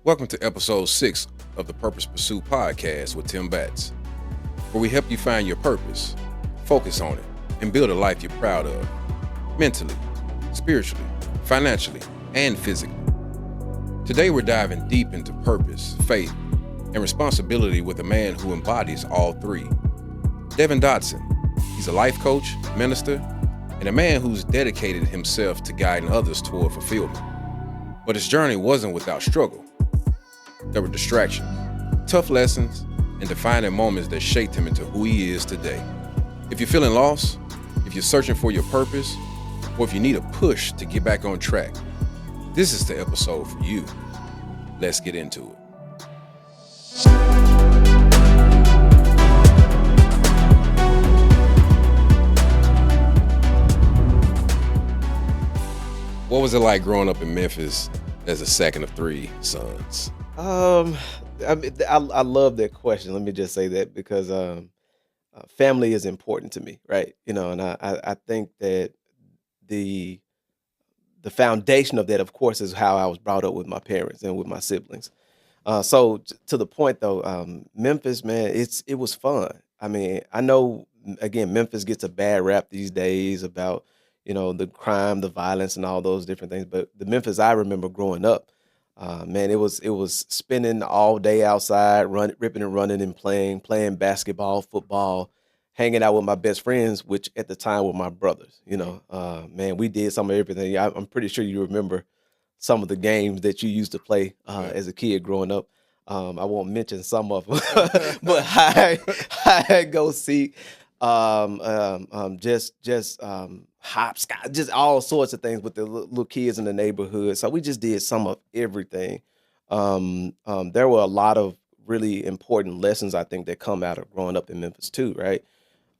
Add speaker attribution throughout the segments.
Speaker 1: Welcome to episode 6 of the Purpose Pursuit podcast with Tim Batts, where we help you find your purpose, focus on it, and build a life you're proud of, mentally, spiritually, financially, and physically. Today we're diving deep into purpose, faith, and responsibility with a man who embodies all three. Devin Dotson. He's a life coach, minister, and a man who's dedicated himself to guiding others toward fulfillment. But his journey wasn't without struggle. There were distractions, tough lessons, and defining moments that shaped him into who he is today. If you're feeling lost, if you're searching for your purpose, or if you need a push to get back on track, this is the episode for you. Let's get into it. What was it like growing up in Memphis as a second of three sons?
Speaker 2: I love that question. Let me just say that because family is important to me, right? And I think that the foundation of that, of course, is how I was brought up with my parents and with my siblings. To the point though, Memphis, man, it was fun. I mean, I know again, Memphis gets a bad rap these days about the crime, the violence, and all those different things. But the Memphis I remember growing up, man, it was spending all day outside, ripping and running and playing basketball, football, hanging out with my best friends, which at the time were my brothers. Man, we did some of everything. I'm pretty sure you remember some of the games that you used to play as a kid growing up. I won't mention some of them, but I go see just hopscotch, just all sorts of things with the little kids in the neighborhood. So we just did some of everything. There were a lot of really important lessons I think that come out of growing up in Memphis too, right?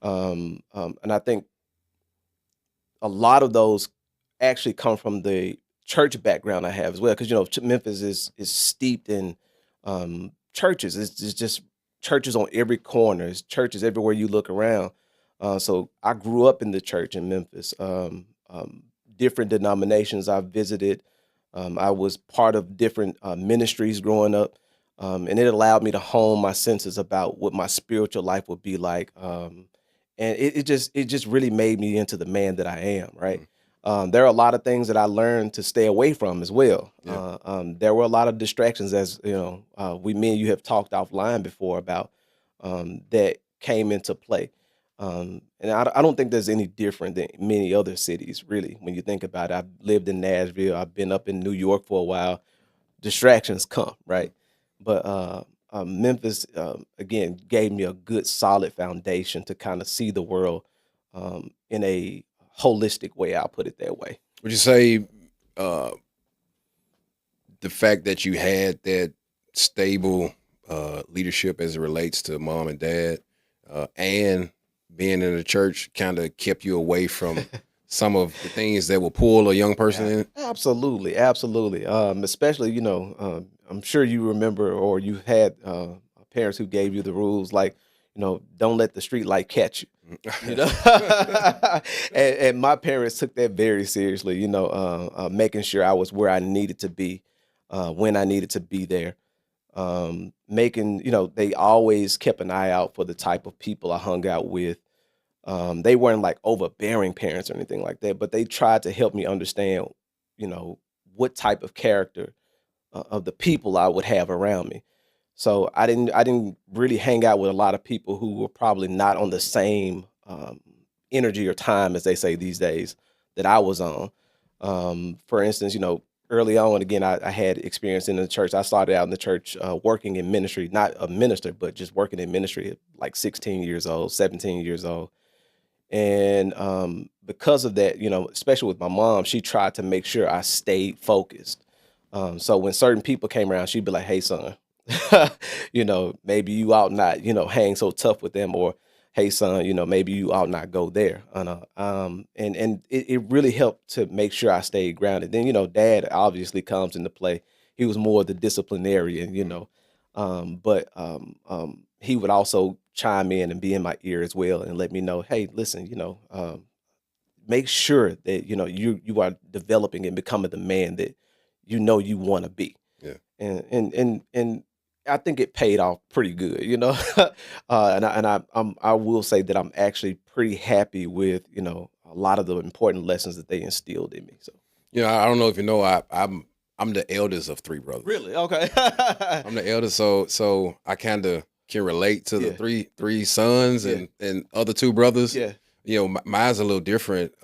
Speaker 2: And I think a lot of those actually come from the church background I have as well, because Memphis is steeped in churches. It's just churches on every corner. It's churches everywhere you look around. So I grew up in the church in Memphis. Different denominations I visited. I was part of different ministries growing up, and it allowed me to hone my senses about what my spiritual life would be like. And it just really made me into the man that I am. Right. There are a lot of things that I learned to stay away from as well.
Speaker 1: Yeah.
Speaker 2: There were a lot of distractions, as me and you have talked offline before about that came into play. And I don't think there's any different than many other cities, really. When you think about it, I've lived in Nashville. I've been up in New York for a while. Distractions come, right? But Memphis, again, gave me a good, solid foundation to kind of see the world in a holistic way. I'll put it that way.
Speaker 1: Would you say uh, the fact that you had that stable leadership as it relates to mom and dad and being in the church kind of kept you away from some of the things that will pull a young person in?
Speaker 2: Absolutely, absolutely. Especially, I'm sure you remember or you had parents who gave you the rules like, don't let the street light catch you. You know, and my parents took that very seriously. Making sure I was where I needed to be, when I needed to be there. They always kept an eye out for the type of people I hung out with. They weren't like overbearing parents or anything like that, but they tried to help me understand, what type of character of the people I would have around me. So I didn't really hang out with a lot of people who were probably not on the same energy or time, as they say these days, that I was on. For instance, early on, again, I had experience in the church. I started out in the church working in ministry, not a minister, but just working in ministry at like 16 years old, 17 years old. And because of that, especially with my mom, she tried to make sure I stayed focused. So when certain people came around, she'd be like, "Hey, son, maybe you ought not, hang so tough with them," or "Hey, son, maybe you ought not go there." And it really helped to make sure I stayed grounded. Then, dad obviously comes into play. He was more the disciplinarian, but he would also chime in and be in my ear as well and let me know, "Hey, listen, make sure that you are developing and becoming the man that you want to be."
Speaker 1: Yeah.
Speaker 2: And I think it paid off pretty good, you know. I will say that I'm actually pretty happy with, you know, a lot of the important lessons that they instilled in me. So
Speaker 1: I don't know if you know, I'm the eldest of three brothers.
Speaker 2: really, okay,
Speaker 1: I'm the eldest, so I kind of can relate to the
Speaker 2: yeah,
Speaker 1: three sons
Speaker 2: yeah,
Speaker 1: and other two brothers.
Speaker 2: yeah,
Speaker 1: Mine's a little different.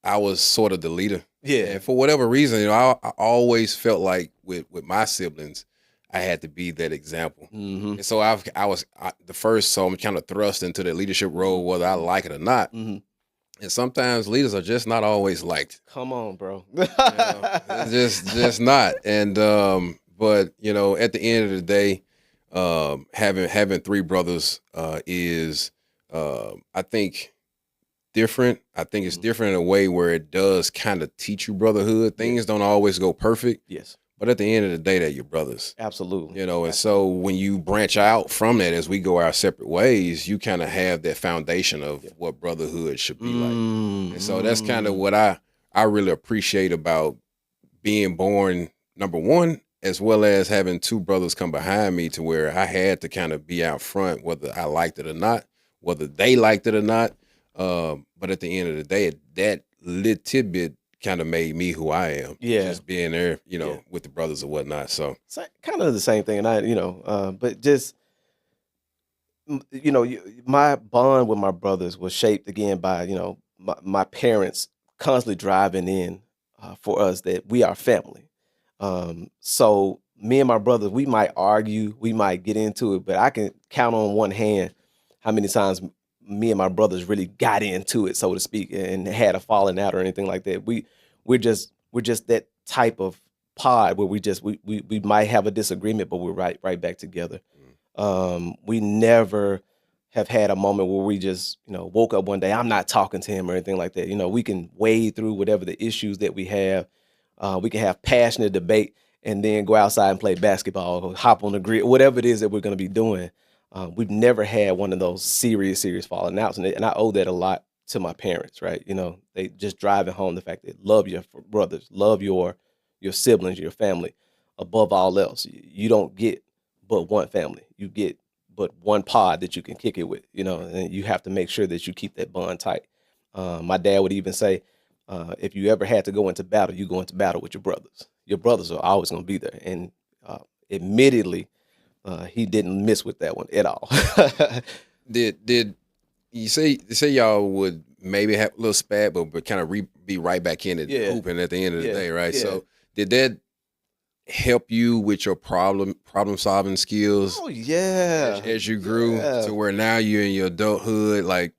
Speaker 1: I was sort of the leader,
Speaker 2: yeah.
Speaker 1: and for whatever reason, I always felt like with my siblings, I had to be that example.
Speaker 2: Hmm.
Speaker 1: And so I was the first, so I'm kind of thrust into the leadership role, whether I like it or not.
Speaker 2: Hmm.
Speaker 1: And sometimes leaders are just not always liked.
Speaker 2: Come on, bro.
Speaker 1: It's just not. And but at the end of the day, having three brothers is I think different. I think it's
Speaker 2: Mhm.
Speaker 1: different in a way where it does kind of teach you brotherhood.
Speaker 2: Yeah.
Speaker 1: Things don't always go perfect,
Speaker 2: Yes,
Speaker 1: but at the end of the day, they're your brothers.
Speaker 2: absolutely.
Speaker 1: And so when you branch out from that as we go our separate ways, you kind of have that foundation of
Speaker 2: Yeah.
Speaker 1: what brotherhood should be like.
Speaker 2: Mm,
Speaker 1: And so that's kind of
Speaker 2: mm.
Speaker 1: what I really appreciate about being born, number one, as well as having two brothers come behind me to where I had to kind of be out front, whether I liked it or not, whether they liked it or not. But at the end of the day, that little tidbit kind of made me who I am.
Speaker 2: Yeah,
Speaker 1: Just being there,
Speaker 2: yeah.
Speaker 1: with the brothers or whatnot. So
Speaker 2: Kind of the same thing, and but just my bond with my brothers was shaped again by my parents constantly driving in for us that we are family. So me and my brothers, we might argue, we might get into it, but I can count on one hand how many times me and my brothers really got into it, so to speak, and had a falling out or anything like that. We're just that type of pod where we might have a disagreement, but we're right back together. We never have had a moment where we just, woke up one day, I'm not talking to him or anything like that. We can wade through whatever the issues that we have. We can have passionate debate and then go outside and play basketball or hop on the grid, whatever it is that we're going to be doing. We've never had one of those serious falling outs. And I owe that a lot to my parents, right? They just driving home the fact that love your brothers, love your siblings, your family above all else. You don't get but one family. You get but one pod that you can kick it with, and you have to make sure that you keep that bond tight. My dad would even say, if you ever had to go into battle, you go into battle with your brothers. Your brothers are always going to be there. And admittedly, he didn't miss with that one at all.
Speaker 1: did you say y'all would maybe have a little spat, but kind of be right back in it,
Speaker 2: Yeah.
Speaker 1: hooping at the end of the
Speaker 2: Yeah,
Speaker 1: day, right?
Speaker 2: yeah.
Speaker 1: So did that help you with your problem solving skills
Speaker 2: Oh yeah,
Speaker 1: as you grew
Speaker 2: yeah.
Speaker 1: to where now you're in your adulthood? Like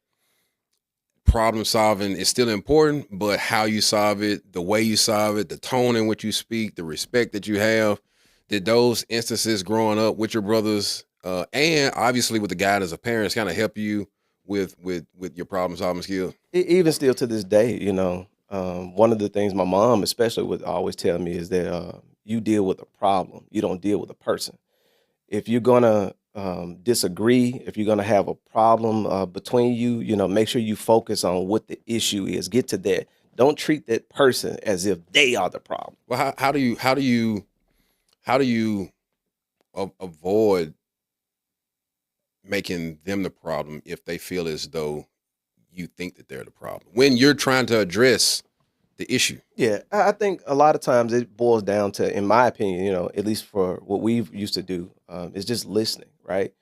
Speaker 1: problem solving is still important, but how you solve it, the way you solve it, the tone in which you speak, the respect that you have. Did those instances growing up with your brothers, and obviously with the guidance of parents, kind of help you with your problem solving skills?
Speaker 2: Even still to this day, one of the things my mom especially would always tell me is that you deal with a problem, you don't deal with a person. If you're gonna disagree, if you're gonna have a problem between you, make sure you focus on what the issue is. Get to that. Don't treat that person as if they are the problem.
Speaker 1: Well, how do you avoid making them the problem if they feel as though you think that they're the problem when you're trying to address the issue?
Speaker 2: Yeah, I think a lot of times it boils down to, in my opinion, at least for what we've used to do, is just listening, right?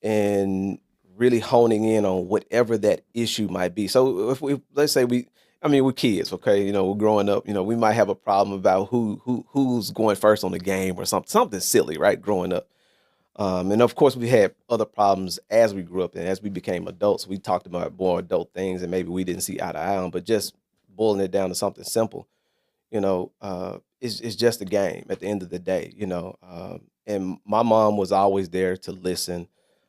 Speaker 2: And really honing in on whatever that issue might be. So if let's say we're kids, okay, we're growing up, we might have a problem about who's going first on the game or something silly, right? Growing up. And of course, we had other problems as we grew up and as we became adults. We talked about more adult things and maybe we didn't see eye to eye on, but just boiling it down to something simple, it's just a game at the end of the day, and my mom was always there to listen,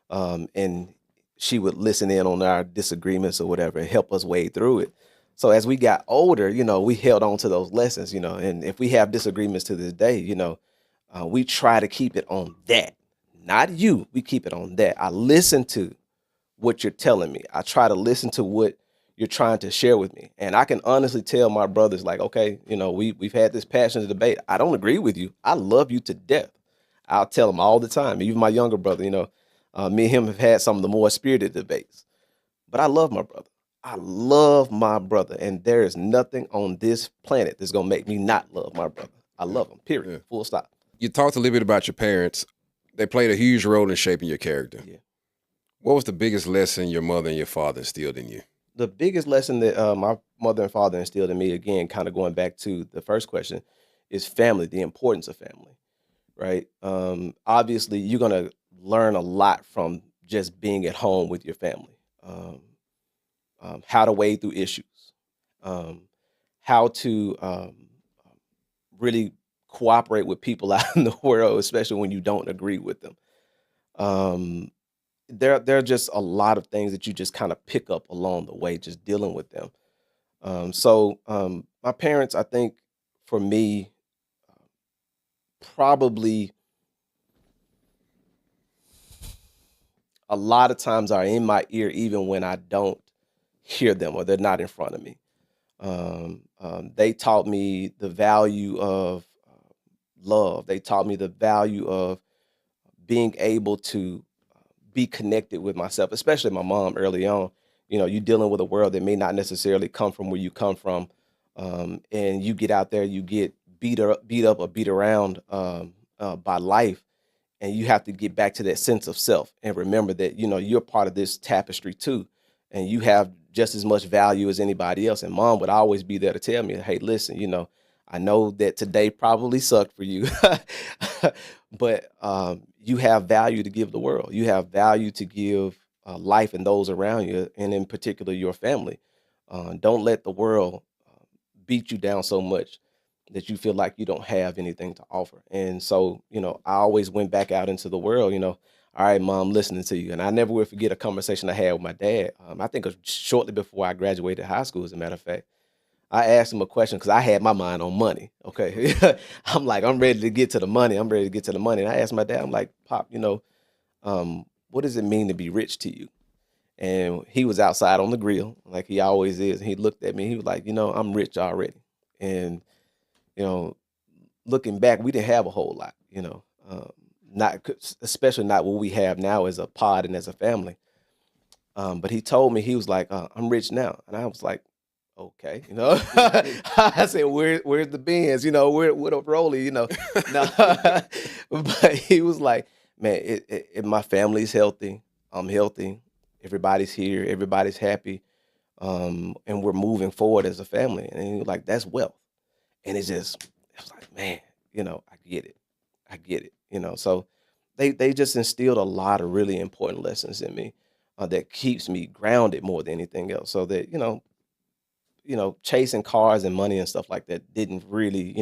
Speaker 2: and she would listen in on our disagreements or whatever and help us wade through it. So as we got older, we held on to those lessons, and if we have disagreements to this day, we try to keep it on that, not you. We keep it on that. I listen to what you're telling me. I try to listen to what you're trying to share with me. And I can honestly tell my brothers, like, okay, we've had this passionate debate. I don't agree with you. I love you to death. I'll tell them all the time. Even my younger brother, me and him have had some of the more spirited debates. But I love my brother. I love my brother, and there is nothing on this planet that's gonna make me not love my brother. I love him. Period.
Speaker 1: Yeah.
Speaker 2: Full stop.
Speaker 1: You talked a little bit about your parents. They played a huge role in shaping your character.
Speaker 2: Yeah.
Speaker 1: What was the biggest lesson your mother and your father instilled in you?
Speaker 2: The biggest lesson that my mother and father instilled in me, again, kind of going back to the first question, is family. The importance of family. Right. Obviously, you're gonna learn a lot from just being at home with your family. How to wade through issues, how to really cooperate with people out in the world, especially when you don't agree with them. Um, there are just a lot of things that you just kind of pick up along the way, just dealing with them. My parents, I think, for me, probably a lot of times are in my ear, even when I don't hear them or they're not in front of me. They taught me the value of love. They taught me the value of being able to be connected with myself, especially my mom early on. You're dealing with a world that may not necessarily come from where you come from. And you get out there, you get beat up or beat around by life. And you have to get back to that sense of self and remember that, you're part of this tapestry too. And you have just as much value as anybody else. And mom would always be there to tell me, hey, listen, I know that today probably sucked for you, but you have value to give the world. You have value to give life and those around you, and in particular, your family. Don't let the world beat you down so much that you feel like you don't have anything to offer. And so, I always went back out into the world, all right, mom, listening to you. And I never will forget a conversation I had with my dad. I think it was shortly before I graduated high school, as a matter of fact. I asked him a question because I had my mind on money. Okay. I'm like, I'm ready to get to the money. I'm ready to get to the money. And I asked my dad, I'm like, Pop, what does it mean to be rich to you? And he was outside on the grill, like he always is. And he looked at me. He was like, I'm rich already. And, you know, looking back, we didn't have a whole lot, not especially not what we have now as a pod and as a family. But he told me, he was like, I'm rich now. And I was like, okay, I said, where's the Benz? Where the Rolly, No, but he was like, man, my family's healthy. I'm healthy. Everybody's here. Everybody's happy. And we're moving forward as a family. And he was like, that's wealth. And it was like, man, I get it. I get it. So they just instilled a lot of really important lessons in me that keeps me grounded more than anything else. So that, chasing cars and money and stuff like that didn't really,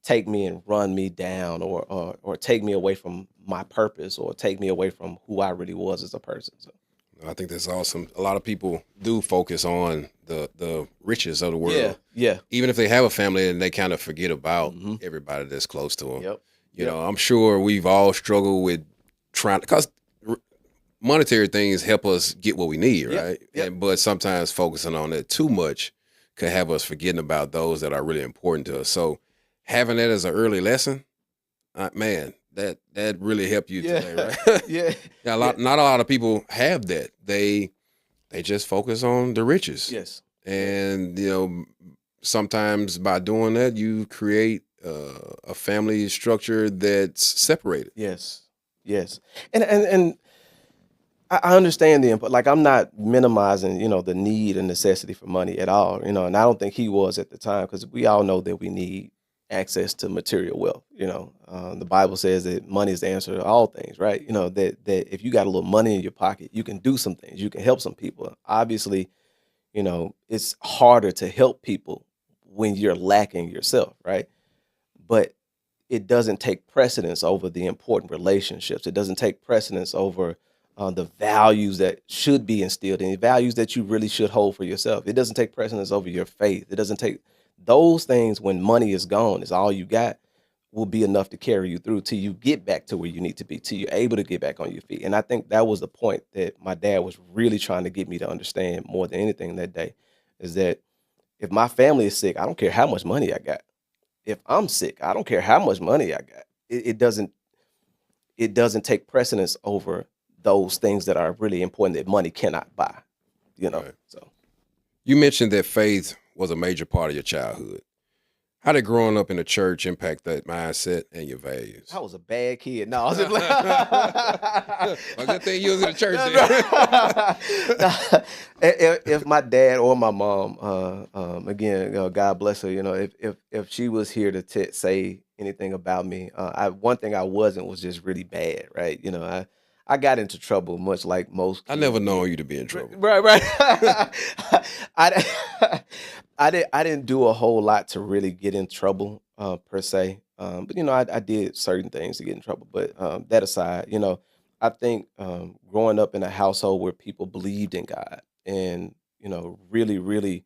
Speaker 2: take me and run me down or take me away from my purpose or take me away from who I really was as a person. So
Speaker 1: I think that's awesome. A lot of people do focus on the riches of the world.
Speaker 2: Yeah.
Speaker 1: Even if they have a family and they kind of forget about everybody that's close to them.
Speaker 2: Yep.
Speaker 1: I'm sure we've all struggled with because monetary things help us get what we need, right?
Speaker 2: Yep.
Speaker 1: But sometimes focusing on it too much could have us forgetting about those that are really important to us. So having that as an early lesson, man, that really helped you today, right?
Speaker 2: Yeah.
Speaker 1: Not a lot of people have that. They just focus on the riches.
Speaker 2: Yes.
Speaker 1: And sometimes by doing that, you create a family structure that's separated.
Speaker 2: Yes. And I understand the input. Like, I'm not minimizing, the need and necessity for money at all, and I don't think he was at the time, because we all know that we need access to material wealth. The Bible says that money is the answer to all things, right? That if you got a little money in your pocket, you can do some things, you can help some people. Obviously, it's harder to help people when you're lacking yourself, right? But it doesn't take precedence over the important relationships. It doesn't take precedence over the values that should be instilled in you, values that you really should hold for yourself. It doesn't take precedence over your faith. It doesn't take those things. When money is gone, is all you got. will be enough to carry you through till you get back to where you need to be, till you're able to get back on your feet. And I think that was the point that my dad was really trying to get me to understand more than anything that day, is that if my family is sick, I don't care how much money I got. If I'm sick, I don't care how much money I got. It doesn't take precedence over those things that are really important that money cannot buy.
Speaker 1: Right.
Speaker 2: So
Speaker 1: You mentioned that faith was a major part of your childhood. How did growing up in the church impact that mindset and your values?
Speaker 2: I was a bad kid. No, I was just
Speaker 1: A good thing you was in the church
Speaker 2: then. If my dad or my mom, again, God bless her, if she was here to say anything about me, one thing I wasn't was just really bad, right? I got into trouble much like most
Speaker 1: I
Speaker 2: kids
Speaker 1: never
Speaker 2: did.
Speaker 1: known you to be in trouble.
Speaker 2: Right. I didn't do a whole lot to really get in trouble per se, but I did certain things to get in trouble. But that aside, I think growing up in a household where people believed in God and really really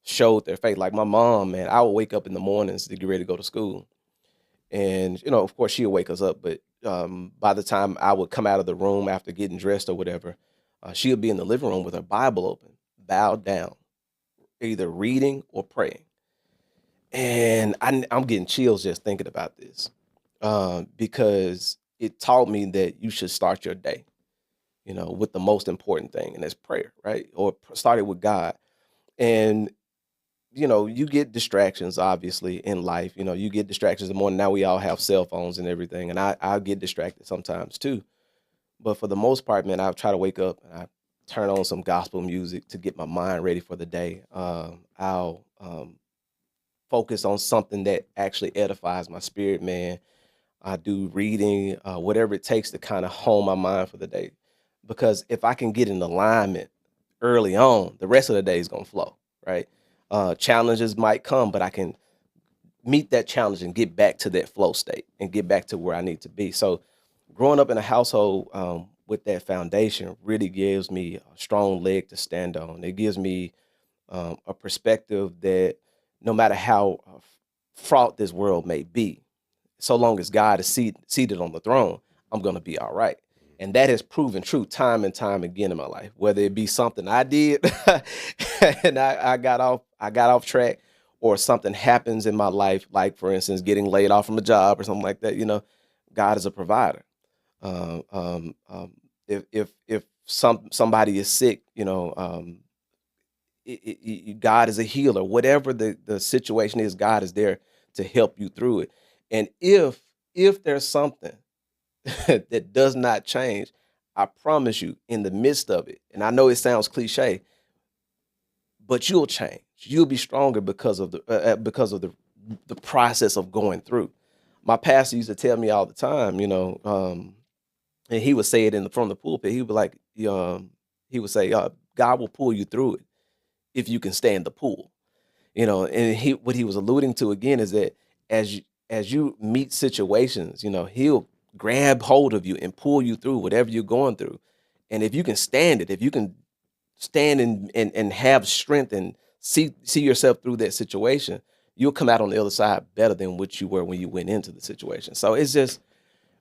Speaker 2: showed their faith. Like my mom, man, I would wake up in the mornings to get ready to go to school, and of course she'll wake us up, but by the time I would come out of the room after getting dressed or whatever, she'll be in the living room with her Bible open, bowed down, either reading or praying. And I'm getting chills just thinking about this, because it taught me that you should start your day, with the most important thing, and that's prayer, right? Or started with God. And you get distractions obviously in life. You get distractions in the morning. Now we all have cell phones and everything, and I'll get distracted sometimes too. But for the most part, man, I'll try to wake up and I turn on some gospel music to get my mind ready for the day. I'll focus on something that actually edifies my spirit, man. I do reading, whatever it takes to kind of hone my mind for the day. Because if I can get in alignment early on, the rest of the day is going to flow, right? Challenges might come, but I can meet that challenge and get back to that flow state and get back to where I need to be. So growing up in a household with that foundation really gives me a strong leg to stand on. It gives me a perspective that no matter how fraught this world may be, so long as God is seated on the throne, I'm going to be all right. And that has proven true time and time again in my life, whether it be something I did and I got off track, or something happens in my life, like for instance, getting laid off from a job or something like that. God is a provider. If somebody is sick, God is a healer. Whatever the situation is, God is there to help you through it. And if there's something that does not change, I promise you, in the midst of it, and I know it sounds cliche, but you'll change. You'll be stronger because of the process of going through. My pastor used to tell me all the time, and he would say it from the pulpit. He would like, he would say, God will pull you through it if you can stand the pull. And what he was alluding to again is that as you meet situations, he'll grab hold of you and pull you through whatever you're going through. And if you can stand it, if you can stand and have strength and see yourself through that situation, you'll come out on the other side better than what you were when you went into the situation. So it's just,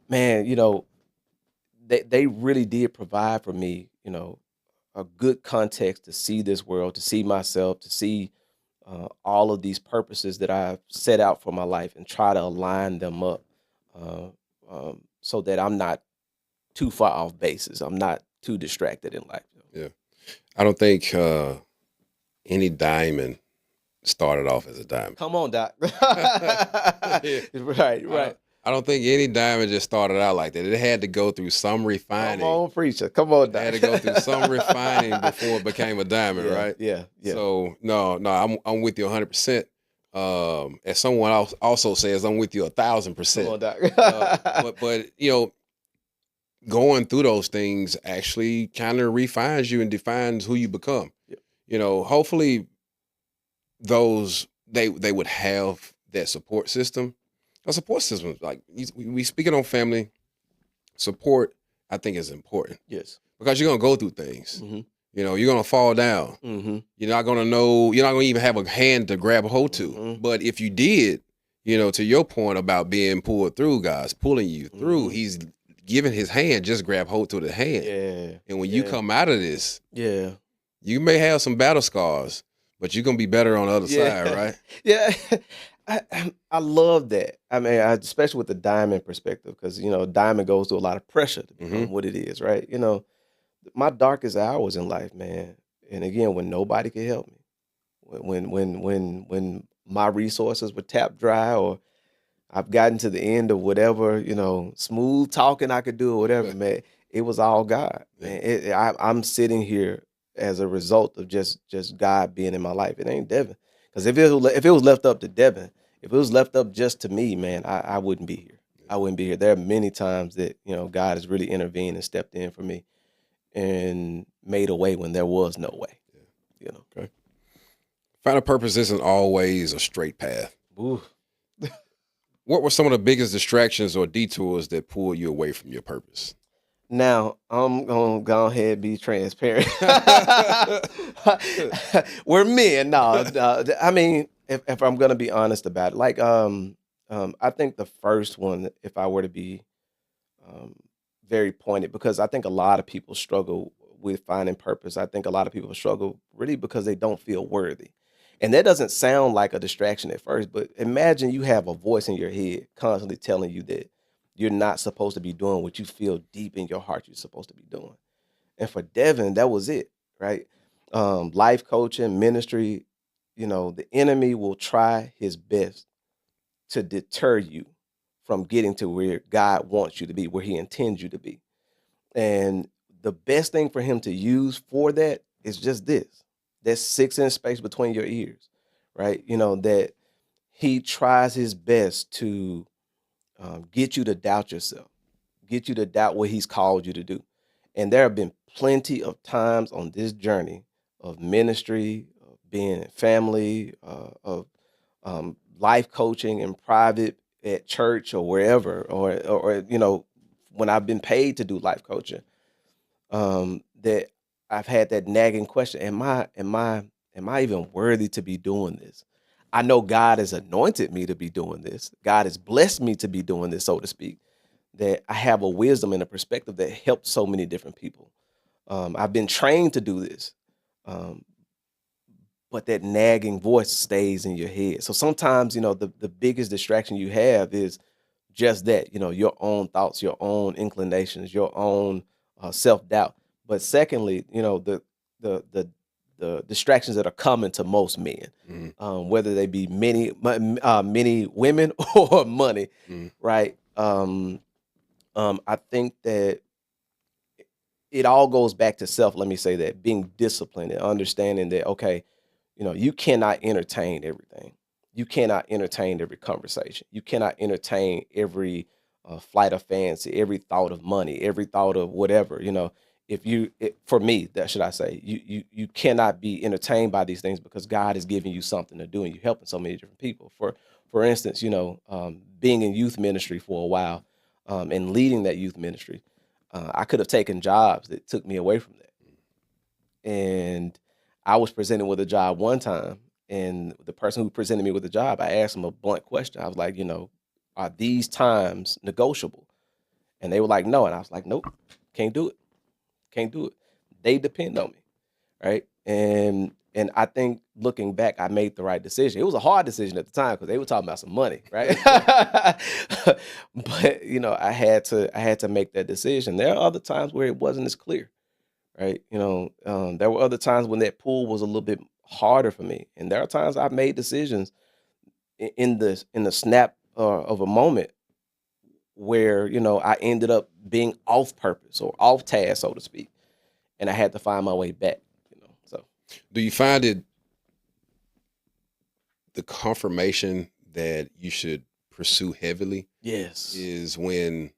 Speaker 2: man, they really did provide for me, a good context to see this world, to see myself, to see all of these purposes that I've set out for my life, and try to align them up so that I'm not too far off bases. I'm not too distracted in life.
Speaker 1: Yeah. I don't think any diamond started off as a diamond.
Speaker 2: Come on, Doc.
Speaker 1: Yeah.
Speaker 2: Right.
Speaker 1: I don't think any diamond just started out like that. It had to go through some refining.
Speaker 2: Come on, preacher. Come on, Doc.
Speaker 1: It had to go through some refining before it became a diamond, right?
Speaker 2: Yeah.
Speaker 1: So no, I'm with you 100%. As someone else also says, I'm with you 1,000%.
Speaker 2: Come on, Doc.
Speaker 1: but going through those things actually kind of refines you and defines who you become.
Speaker 2: Yep.
Speaker 1: Hopefully those they would have that support system. A support system, like we speaking on family support, I think is important.
Speaker 2: Yes.
Speaker 1: Because you're gonna go through things.
Speaker 2: Mm-hmm.
Speaker 1: You're gonna fall down.
Speaker 2: Mm-hmm.
Speaker 1: You're not gonna know. You're not gonna even have a hand to grab a hold to.
Speaker 2: Mm-hmm.
Speaker 1: But if you did, to your point about being pulled through, guys, pulling you through, he's giving his hand, just grab hold to the hand.
Speaker 2: Yeah.
Speaker 1: And when you come out of this,
Speaker 2: Yeah.
Speaker 1: you may have some battle scars, but you're going to be better on the other side, right?
Speaker 2: Yeah. I love that. I mean, especially with the diamond perspective, because, diamond goes through a lot of pressure to become what it is, right? My darkest hours in life, man. And again, when nobody could help me, when my resources were tapped dry, or I've gotten to the end of whatever, smooth talking I could do or whatever, man, it was all God, man. I'm sitting here as a result of just God being in my life. It ain't Devin. Because if it was left up to Devin, if it was left up just to me, man, I wouldn't be here. I wouldn't be here. There are many times that, God has really intervened and stepped in for me and made a way when there was no way.
Speaker 1: Okay. Finding purpose isn't always a straight path.
Speaker 2: Ooh.
Speaker 1: What were some of the biggest distractions or detours that pulled you away from your purpose?
Speaker 2: Now, I'm going to go ahead and be transparent. We're men. No, I mean, if I'm going to be honest about it, like, I think the first one, if I were to be very pointed, because I think a lot of people struggle with finding purpose. I think a lot of people struggle really because they don't feel worthy. And that doesn't sound like a distraction at first, but imagine you have a voice in your head constantly telling you that you're not supposed to be doing what you feel deep in your heart you're supposed to be doing. And for Devin, that was it, right? Life coaching, ministry, the enemy will try his best to deter you from getting to where God wants you to be, where he intends you to be. And the best thing for him to use for that is just this. That 6-inch space between your ears, right? That he tries his best to get you to doubt yourself, get you to doubt what he's called you to do. And there have been plenty of times on this journey of ministry, of being in family, of life coaching in private at church or wherever, or when I've been paid to do life coaching, that I've had that nagging question: Am I even worthy to be doing this? I know God has anointed me to be doing this. God has blessed me to be doing this, so to speak. That I have a wisdom and a perspective that helps so many different people. I've been trained to do this, but that nagging voice stays in your head. So sometimes, the biggest distraction you have is just that, your own thoughts, your own inclinations, your own self-doubt. But secondly, the distractions that are common to most men, whether they be many women or money, right? I think that it all goes back to self. Let me say that, being disciplined and understanding that, okay, you cannot entertain everything. You cannot entertain every conversation. You cannot entertain every flight of fancy, every thought of money, every thought of whatever. For me, that should I say, you cannot be entertained by these things because God is giving you something to do and you're helping so many different people. For instance, being in youth ministry for a while and leading that youth ministry, I could have taken jobs that took me away from that. And I was presented with a job one time, and the person who presented me with the job, I asked him a blunt question. I was like, are these times negotiable? And they were like, no. And I was like, nope, can't do it. Can't do it. They depend on me, right? And I think looking back, I made the right decision. It was a hard decision at the time because they were talking about some money, right? But I had to make that decision. There are other times where it wasn't as clear, right? There were other times when that pull was a little bit harder for me, and there are times I've made decisions in the snap of a moment where I ended up being off purpose or off task, so to speak, and I had to find my way back. So,
Speaker 1: do you find it the confirmation that you should pursue heavily?
Speaker 2: Yes,
Speaker 1: is when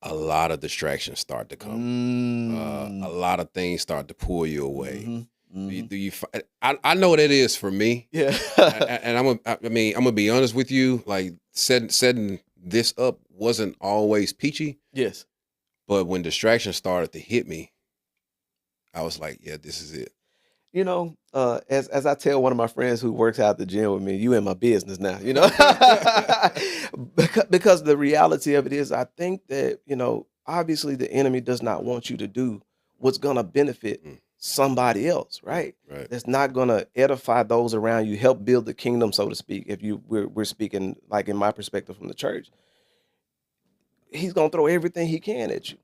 Speaker 1: a lot of distractions start to come. A lot of things start to pull you away. Do you? I know what it is for me.
Speaker 2: Yeah,
Speaker 1: and I'm gonna be honest with you. Like setting this up wasn't always peachy.
Speaker 2: Yes,
Speaker 1: but when distractions started to hit me, I was like, yeah, this is it.
Speaker 2: As I tell one of my friends who works out at the gym with me, you in my business now, you know. Because the reality of it is, I think that, obviously the enemy does not want you to do what's gonna benefit
Speaker 1: Mm,
Speaker 2: somebody else,
Speaker 1: right,
Speaker 2: right?
Speaker 1: right,
Speaker 2: That's not gonna edify those around you, help build the kingdom, so to speak. If we're speaking like in my perspective from the church, he's gonna throw everything he can at you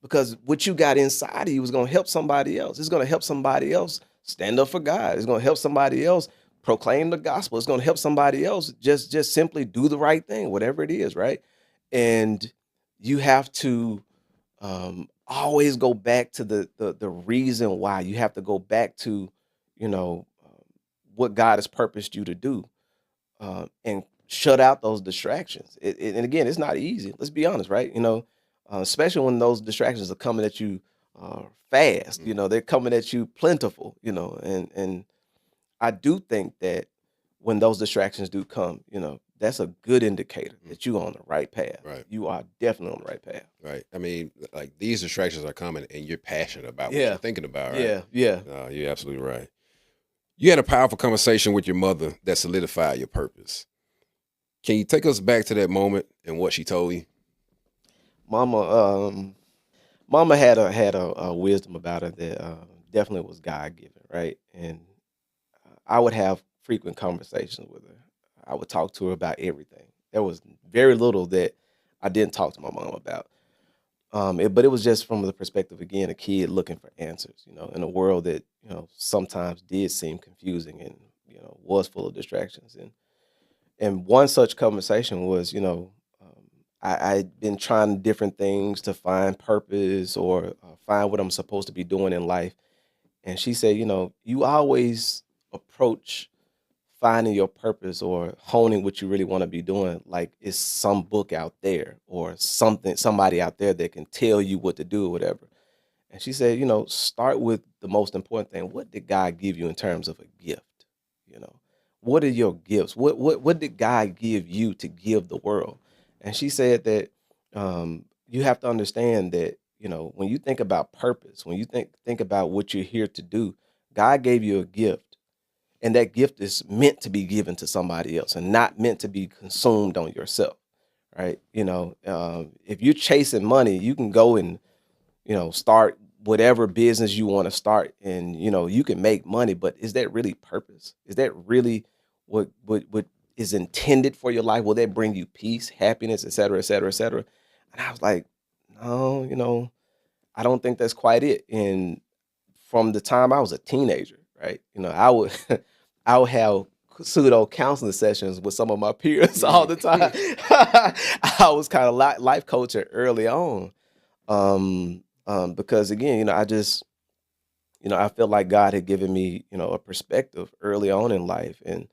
Speaker 2: because what you got inside of you is going to help somebody else. It's going to help somebody else stand up for God. It's going to help somebody else proclaim the gospel. It's going to help somebody else just simply do the right thing, whatever it is, right? And you have to always go back to the reason why. You have to go back to, what God has purposed you to do, and shut out those distractions. And again, it's not easy. Let's be honest, right? Especially when those distractions are coming at you fast.
Speaker 1: mm,
Speaker 2: They're coming at you plentiful. And I do think that when those distractions do come, that's a good indicator
Speaker 1: mm,
Speaker 2: that you're on the right path.
Speaker 1: right,
Speaker 2: You are definitely on the right path.
Speaker 1: right. I mean, like these distractions are coming, and you're passionate about what you're
Speaker 2: Yeah,
Speaker 1: thinking about, right?
Speaker 2: yeah, yeah.
Speaker 1: No, you're absolutely right. You had a powerful conversation with your mother that solidified your purpose. Can you take us back to that moment and what she told you?
Speaker 2: Mama, Mama had a wisdom about her that definitely was God given, right? And I would have frequent conversations with her. I would talk to her about everything. There was very little that I didn't talk to my mom about. But it was just from the perspective again, a kid looking for answers. In a world that sometimes did seem confusing and was full of distractions. And one such conversation was, I'd been trying different things to find purpose or find what I'm supposed to be doing in life. And she said, you always approach finding your purpose or honing what you really want to be doing like it's some book out there or somebody out there that can tell you what to do or whatever. And she said, start with the most important thing. What did God give you in terms of a gift? You know, what are your gifts? What did God give you to give the world? And she said that you have to understand that, when you think about purpose, when you think about what you're here to do, God gave you a gift, and that gift is meant to be given to somebody else and not meant to be consumed on yourself, right? If you're chasing money, you can go and start whatever business you want to start, and you can make money, but is that really purpose? Is that really what is intended for your life? Will that bring you peace, happiness, et cetera, et cetera, et cetera? And I was like, no, I don't think that's quite it. And from the time I was a teenager, right? I would I would have pseudo counseling sessions with some of my peers all the time. I was kind of life coaching early on, because again, I just, I felt like God had given me, a perspective early on in life, and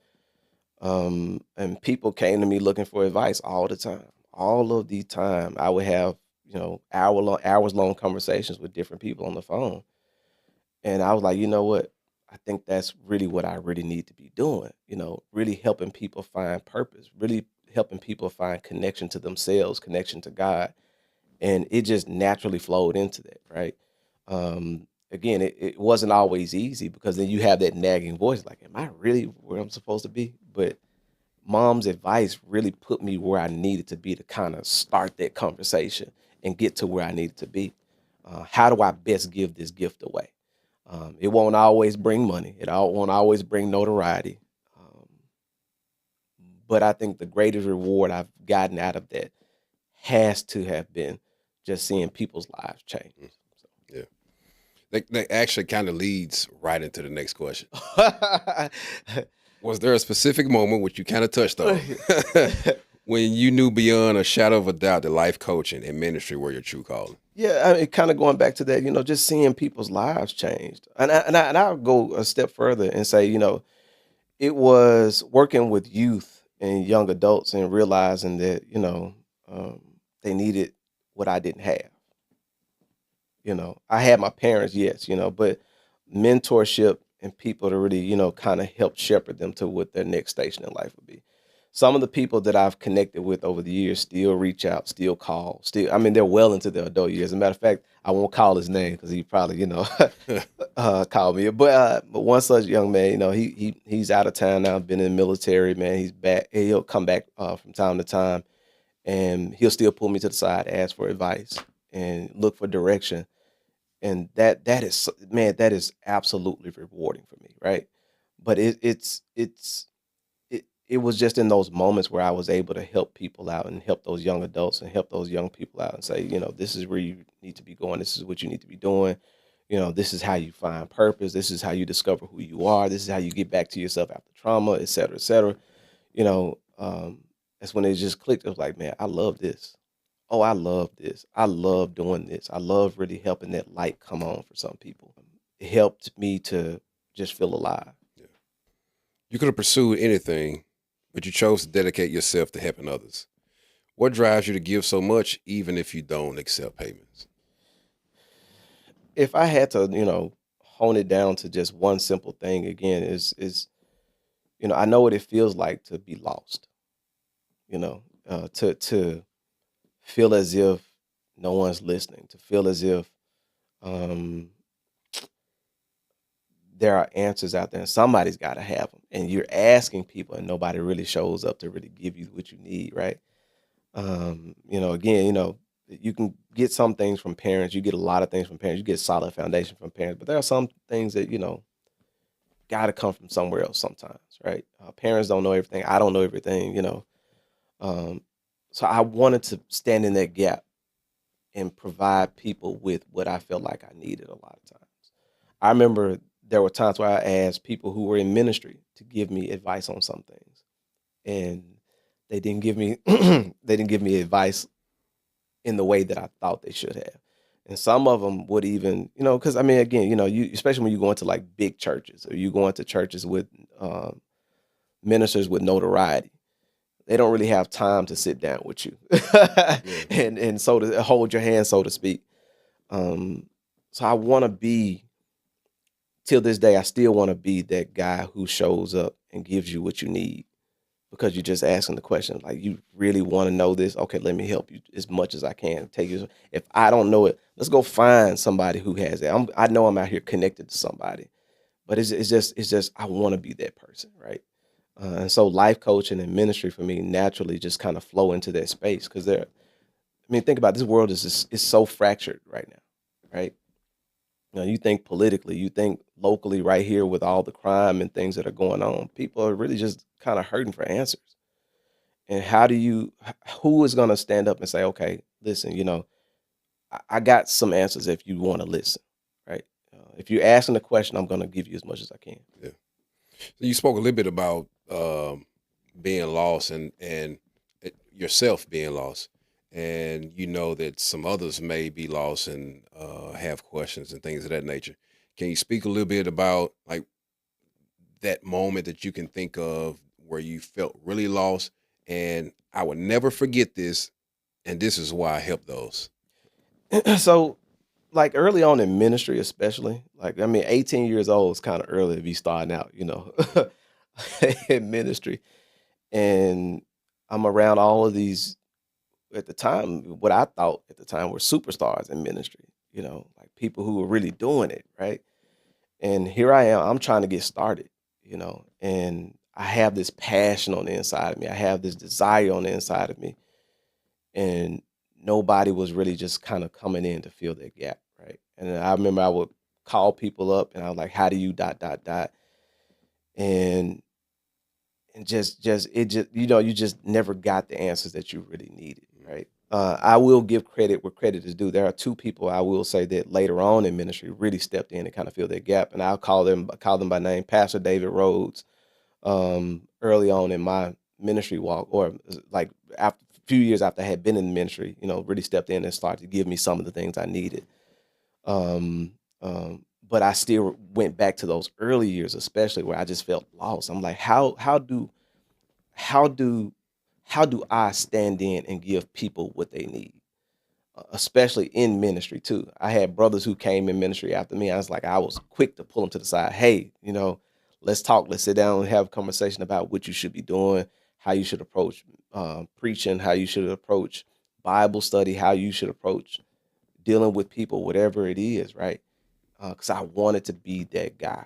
Speaker 2: people came to me looking for advice all the time. All of the time, I would have, hours long conversations with different people on the phone, and I was like, you know what? I think that's really what I really need to be doing. Really helping people find purpose, really helping people find connection to themselves, connection to God, and it just naturally flowed into that, right? Again, it wasn't always easy because then you have that nagging voice, like, am I really where I'm supposed to be? But mom's advice really put me where I needed to be to kind of start that conversation and get to where I needed to be. How do I best give this gift away? It won't always bring money. Won't always bring notoriety. Um, but I think the greatest reward I've gotten out of that has to have been just seeing people's lives change.
Speaker 1: Mm, yeah. That actually kind of leads right into the next question. Was there a specific moment, which you kind of touched on, when you knew beyond a shadow of a doubt that life coaching and ministry were your true calling?
Speaker 2: Yeah, I mean, kind of going back to that, just seeing people's lives changed, and I'll go a step further and say, it was working with youth and young adults and realizing that um, they needed what I didn't have. I had my parents, yes, but mentorship and people to really kind of help shepherd them to what their next station in life would be. Some of the people that I've connected with over the years still reach out, still call, still. I mean, they're well into their adult years. As a matter of fact, I won't call his name because he probably, called me. But one such young man, he's out of town now, been in the military, man. He's back. He'll come back from time to time, and he'll still pull me to the side, ask for advice, and look for direction. And that is, man, that is absolutely rewarding for me, right? But it was just in those moments where I was able to help people out and help those young adults and help those young people out and say, this is where you need to be going. This is what you need to be doing. This is how you find purpose. This is how you discover who you are. This is how you get back to yourself after trauma, et cetera, et cetera. You know, that's when it just clicked. It was like, man, I love this. Oh, I love this. I love doing this. I love really helping that light come on for some people. It helped me to just feel alive.
Speaker 1: Yeah. You could have pursued anything, but you chose to dedicate yourself to helping others. What drives you to give so much, even if you don't accept payments?
Speaker 2: If I had to, hone it down to just one simple thing again, is I know what it feels like to be lost. To feel as if no one's listening, to feel as if um, there are answers out there and somebody's got to have them, and you're asking people and nobody really shows up to really give you what you need, right? Again, you can get some things from parents. You get a lot of things from parents. You get solid foundation from parents, but there are some things that got to come from somewhere else sometimes, right? Parents don't know everything. I don't know everything, Um, so I wanted to stand in that gap and provide people with what I felt like I needed a lot of times. I remember there were times where I asked people who were in ministry to give me advice on some things, and they didn't give me they didn't give me advice in the way that I thought they should have. And some of them would even, because I mean, again, you especially when you go into like big churches or you go into churches with ministers with notoriety, they don't really have time to sit down with you
Speaker 1: Yeah.
Speaker 2: and so to hold your hand, so to speak. So I want to be, till this day, I still want to be that guy who shows up and gives you what you need because you're just asking the question. Like, you really want to know this? Okay, let me help you as much as I can. Take you. If I don't know it, let's go find somebody who has it. I know I'm out here connected to somebody, but it's just I want to be that person, right? And so life coaching and ministry for me naturally just kind of flow into that space because I mean, think about it, this world is so fractured right now, right? You think politically, you think locally, right here with all the crime and things that are going on. People are really just kind of hurting for answers. And who is going to stand up and say, okay, listen, I got some answers if you want to listen, right? If you're asking the question, I'm going to give you as much as I can.
Speaker 1: Yeah. So you spoke a little bit about being lost and yourself being lost, and you know that some others may be lost and have questions and things of that nature. Can you speak a little bit about like that moment that you can think of where you felt really lost, and I would never forget this, and this is why I helped those.
Speaker 2: So, like early on in ministry, especially, like, I mean, 18 years old is kind of early to be starting out, in ministry. And I'm around all of these, at the time, what I thought at the time were superstars in ministry, like people who were really doing it, right? And here I am, I'm trying to get started, and I have this passion on the inside of me. I have this desire on the inside of me. And nobody was really just kind of coming in to fill that gap, right? And I remember I would call people up and I was like, how do you dot dot dot? And just it just you just never got the answers that you really needed, right? I will give credit where credit is due. There are two people I will say that later on in ministry really stepped in and kind of filled that gap, and I'll call them by name. Pastor David Rhodes, early on in my ministry walk, or like after a few years after I had been in the ministry, really stepped in and started to give me some of the things I needed. Um, but I still went back to those early years, especially where I just felt lost. I'm like, how do how do I stand in and give people what they need? Especially in ministry too. I had brothers who came in ministry after me. I was quick to pull them to the side. Hey, let's talk. Let's sit down and have a conversation about what you should be doing, how you should approach preaching, how you should approach Bible study, how you should approach dealing with people, whatever it is, right? Because I wanted to be that guy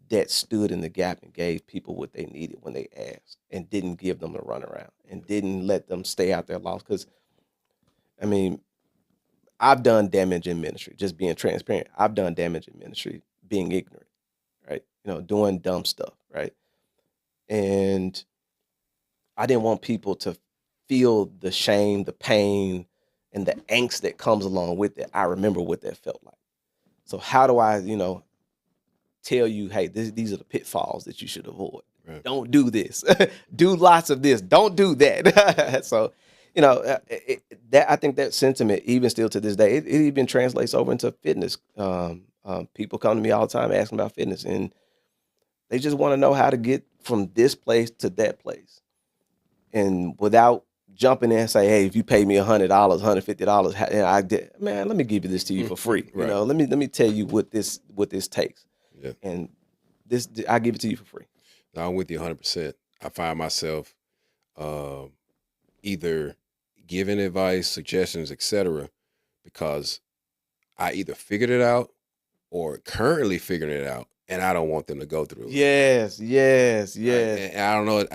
Speaker 2: that stood in the gap and gave people what they needed when they asked, and didn't give them a runaround, and didn't let them stay out there lost. Because I mean, I've done damage in ministry, just being transparent. I've done damage in ministry being ignorant, right? Doing dumb stuff, right? And I didn't want people to feel the shame, the pain, and the angst that comes along with it. I remember what that felt like. So how do I, tell you, hey, these are the pitfalls that you should avoid. Right. Don't do this. Do lots of this. Don't do that. So, that I think that sentiment, even still to this day, it even translates over into fitness. People come to me all the time asking about fitness, and they just want to know how to get from this place to that place, and without jumping in and say, hey, if you pay me $100, $150, man, let me give you this to you for free. Right. Let me tell you what this takes. Yeah. And this, I give it to you for free.
Speaker 1: No, I'm with you 100%. I find myself either giving advice, suggestions, etc., because I either figured it out or currently figuring it out, and I don't want them to go through it.
Speaker 2: Yes.
Speaker 1: And I don't know.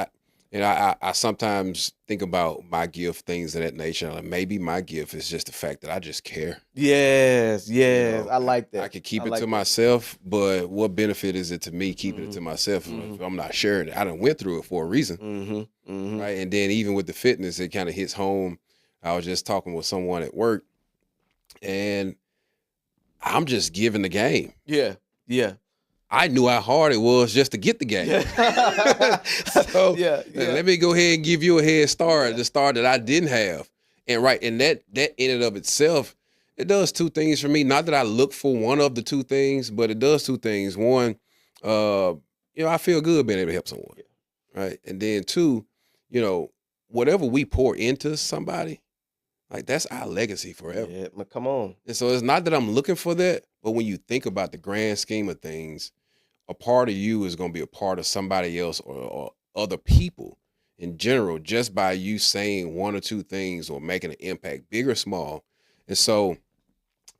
Speaker 1: I sometimes think about my gift, things of that nature. Like maybe my gift is just the fact that I just care.
Speaker 2: Yes. I like that.
Speaker 1: I could keep it to myself, but what benefit is it to me keeping it to myself if I'm not sharing it? I done went through it for a reason, right? And then even with the fitness, it kind of hits home. I was just talking with someone at work, and I'm just giving the game.
Speaker 2: Yeah.
Speaker 1: I knew how hard it was just to get the game. Yeah. So let me go ahead and give you a head start, the start that I didn't have. And that in and of itself, it does two things for me. Not that I look for one of the two things, but it does two things. One, I feel good being able to help someone, right? And then two, whatever we pour into somebody, like that's our legacy forever.
Speaker 2: Yeah, but come on.
Speaker 1: And so it's not that I'm looking for that, but when you think about the grand scheme of things, a part of you is going to be a part of somebody else or other people in general, just by you saying one or two things or making an impact, big or small. And so,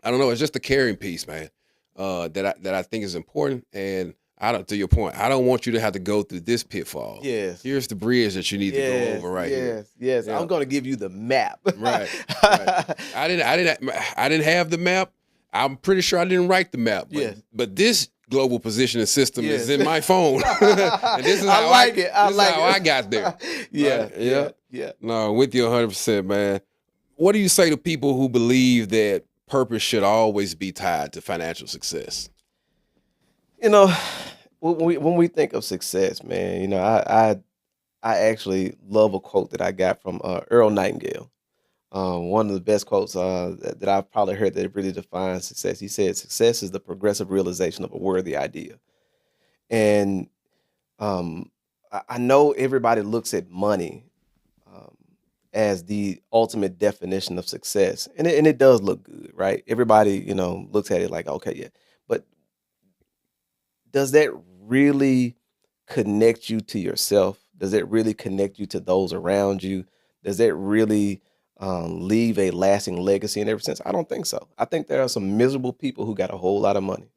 Speaker 1: I don't know, it's just the caring piece, man, that I think is important. And to your point, I don't want you to have to go through this pitfall.
Speaker 2: Yes.
Speaker 1: Here's the bridge that you need to go over here.
Speaker 2: Yes. I'm going to give you the map.
Speaker 1: Right. I didn't have the map. I'm pretty sure I didn't write the map. But this global positioning system is in my phone. And this is how I got there.
Speaker 2: Yeah.
Speaker 1: No, with you 100%, man. What do you say to people who believe that purpose should always be tied to financial success?
Speaker 2: When we think of success, man, I actually love a quote that I got from Earl Nightingale. One of the best quotes that I've probably heard that really defines success. He said, "Success is the progressive realization of a worthy idea." And I know everybody looks at money as the ultimate definition of success, and it does look good, right? Everybody, looks at it like, okay, yeah, but does that really connect you to yourself? Does it really connect you to those around you? Does that really leave a lasting legacy in every sense? I don't think so. I think there are some miserable people who got a whole lot of money.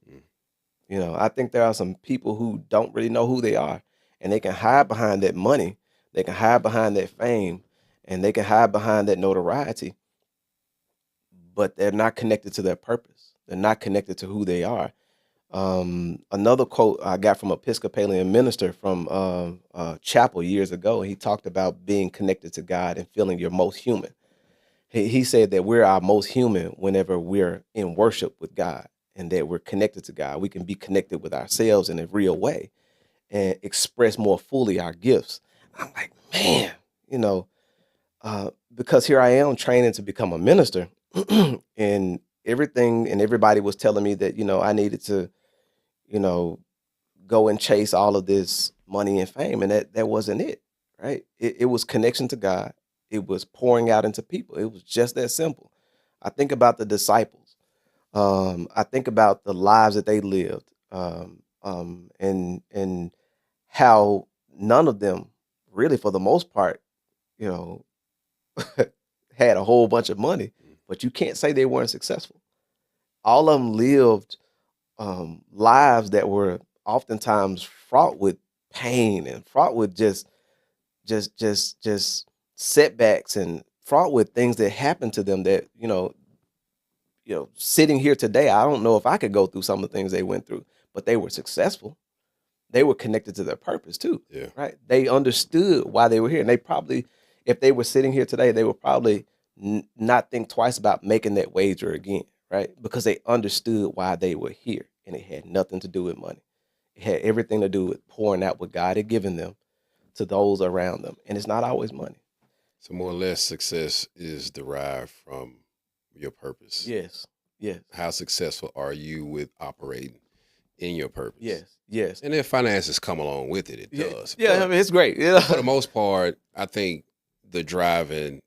Speaker 2: I think there are some people who don't really know who they are, and they can hide behind that money. They can hide behind that fame, and they can hide behind that notoriety, but they're not connected to their purpose. They're not connected to who they are. Another quote I got from an Episcopalian minister from chapel years ago. He talked about being connected to God and feeling your most human. He said that we're our most human whenever we're in worship with God, and that we're connected to God. We can be connected with ourselves in a real way and express more fully our gifts. I'm like, man, because here I am training to become a minister, and everything and everybody was telling me that, I needed to, go and chase all of this money and fame. And that wasn't it, right? It was connection to God. It was pouring out into people. It was just that simple. I think about the disciples. I think about the lives that they lived, and how none of them really for the most part, you know, had a whole bunch of money, but you can't say they weren't successful. All of them lived lives that were oftentimes fraught with pain and fraught with just setbacks and fraught with things that happened to them that sitting here today, I don't know if I could go through some of the things they went through, but they were successful. They were connected to their purpose too,
Speaker 1: Yeah.
Speaker 2: right? They understood why they were here, and they probably, if they were sitting here today, they would probably not think twice about making that wager again, right? Because they understood why they were here, and it had nothing to do with money. It had everything to do with pouring out what God had given them to those around them, and it's not always money.
Speaker 1: So more or less, success is derived from your purpose.
Speaker 2: Yes, yes,
Speaker 1: How successful are you with operating in your purpose?
Speaker 2: yes, yes.
Speaker 1: And if finances come along with it, it
Speaker 2: Yeah,
Speaker 1: does.
Speaker 2: yeah. I
Speaker 1: But
Speaker 2: mean, it's great.
Speaker 1: for the most part, I think the driving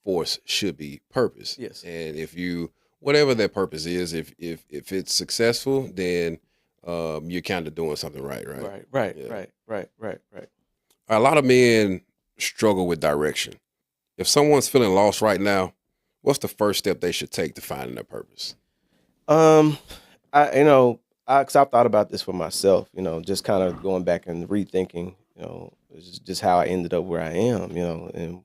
Speaker 1: force should be purpose.
Speaker 2: Yes.
Speaker 1: And if you, whatever that purpose is, if it's successful, then you're kind of doing something right, right?
Speaker 2: Right, right,
Speaker 1: Yeah.
Speaker 2: right.
Speaker 1: A lot of men struggle with direction. If someone's feeling lost right now, what's the first step they should take to finding their purpose?
Speaker 2: Um, cause I've thought about this for myself, just kind of going back and rethinking, just how I ended up where I am, and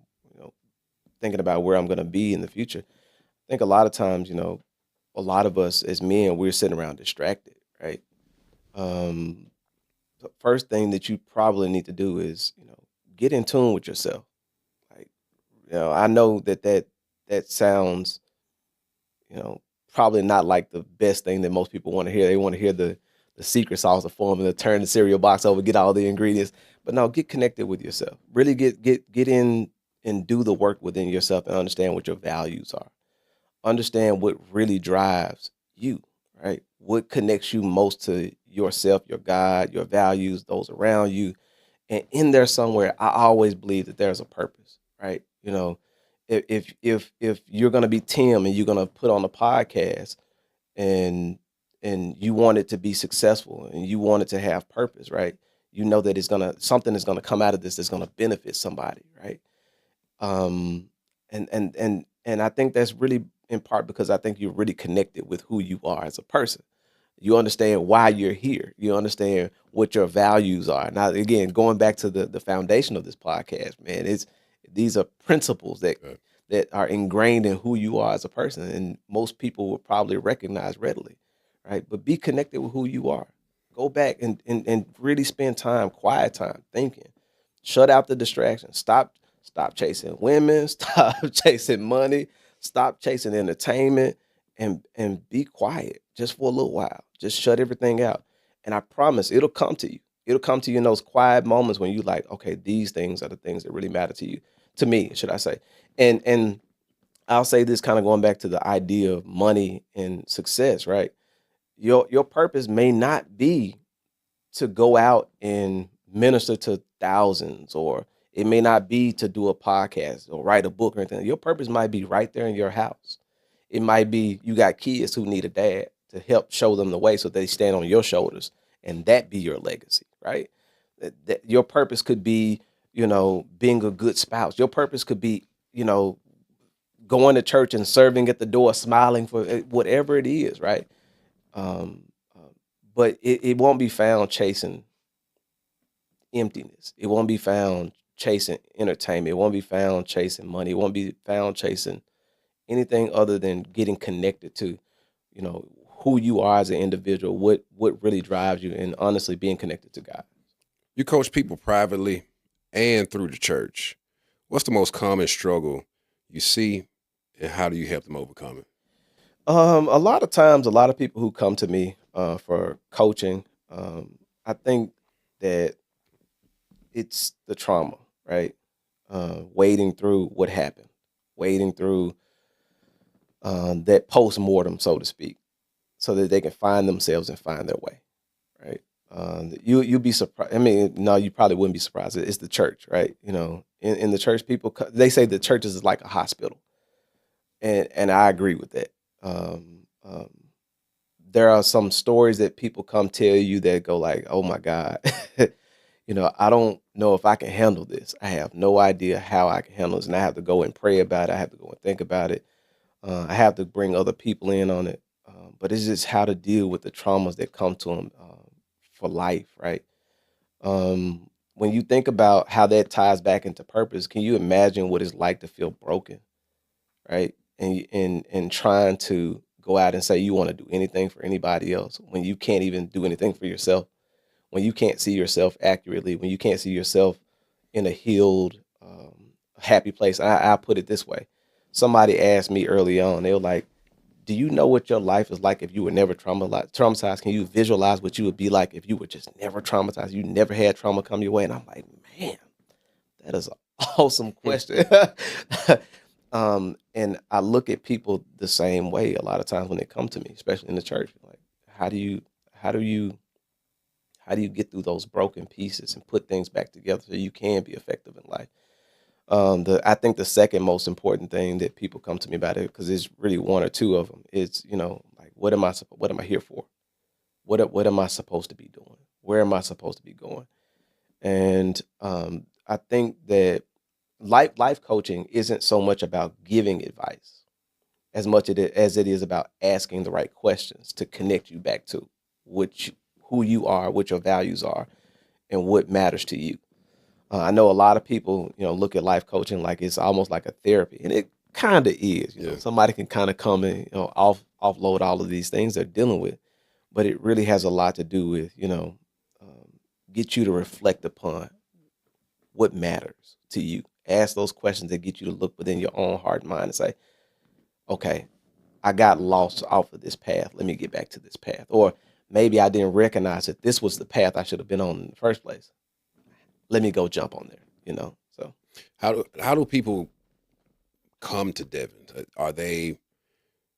Speaker 2: thinking about where I'm gonna be in the future. I think a lot of times, a lot of us as men, we're sitting around distracted, right? Um, the first thing that you probably need to do is, get in tune with yourself. Like, I know that sounds, you know, probably not like the best thing that most people want to hear. They want to hear the secret sauce, the formula, turn the cereal box over, get all the ingredients. But no, get connected with yourself. Really get in and do the work within yourself and understand what your values are. Understand what really drives you, right? What connects you most to yourself, your God, your values, those around you. And in there somewhere, I always believe that there's a purpose, right? If you're gonna be Tim and you're gonna put on a podcast and you want it to be successful and you want it to have purpose, right? You know that something is gonna come out of this that's gonna benefit somebody, right? Um, and I think that's really in part because I think you're really connected with who you are as a person. You understand why you're here. You understand what your values are. Now, again, going back to the foundation of this podcast, man, these are principles
Speaker 1: Okay.
Speaker 2: that are ingrained in who you are as a person, and most people will probably recognize readily, right? But be connected with who you are. Go back and really spend time, quiet time, thinking. Shut out the distractions. Stop chasing women. Stop chasing money. Stop chasing entertainment, and be quiet just for a little while. Just shut everything out. And I promise it'll come to you. It'll come to you in those quiet moments when you like, okay, these things are the things that really matter to you. To me, should I say. And I'll say this kind of going back to the idea of money and success, right? Your purpose may not be to go out and minister to thousands, or it may not be to do a podcast or write a book or anything. Your purpose might be right there in your house. It might be you got kids who need a dad to help show them the way so they stand on your shoulders, and that be your legacy, right? Your purpose could be, being a good spouse. Your purpose could be, going to church and serving at the door, smiling for whatever it is, right? Um, but it won't be found chasing emptiness. It won't be found chasing entertainment. It won't be found chasing money. It won't be found chasing anything other than getting connected to, who you are as an individual, what really drives you, and honestly being connected to God.
Speaker 1: You coach people privately and through the church. What's the most common struggle you see, and how do you help them overcome it?
Speaker 2: A lot of times, a lot of people who come to me for coaching, I think that it's the trauma, right? Wading through what happened, wading through that post mortem, so to speak, so that they can find themselves and find their way, right? You'd be surprised. I mean, no, you probably wouldn't be surprised. It's the church, right? In the church, they say the church is like a hospital, and I agree with that. There are some stories that people come tell you that go like, "Oh my God," I don't know if I can handle this. I have no idea how I can handle this, and I have to go and pray about it. I have to go and think about it. I have to bring other people in on it. But it's just how to deal with the traumas that come to them for life, right? When you think about how that ties back into purpose, can you imagine what it's like to feel broken, right? And trying to go out and say you want to do anything for anybody else when you can't even do anything for yourself, when you can't see yourself accurately, when you can't see yourself in a healed, happy place. I put it this way. Somebody asked me early on, they were like, do you know what your life is like if you were never traumatized? Can you visualize what you would be like if you were just never traumatized? You never had trauma come your way. And I'm like, man, that is an awesome question. And I look at people the same way a lot of times when they come to me, especially in the church. Like, how do you, how do you, how do you get through those broken pieces and put things back together so you can be effective in life? I think the second most important thing that people come to me about it, because it's really one or two of them, is like what am I here for? What am I supposed to be doing? Where am I supposed to be going? And I think that life coaching isn't so much about giving advice as it is about asking the right questions to connect you back to which who you are, what your values are, and what matters to you. I know a lot of people, look at life coaching like it's almost like a therapy, and it kind of is.
Speaker 1: Yeah.
Speaker 2: Somebody can kind of come and offload all of these things they're dealing with, but it really has a lot to do with get you to reflect upon what matters to you. Ask those questions that get you to look within your own heart and mind and say, okay, I got lost off of this path. Let me get back to this path. Or maybe I didn't recognize that this was the path I should have been on in the first place. Let me go jump on there. So
Speaker 1: How do people come to Devin? Are they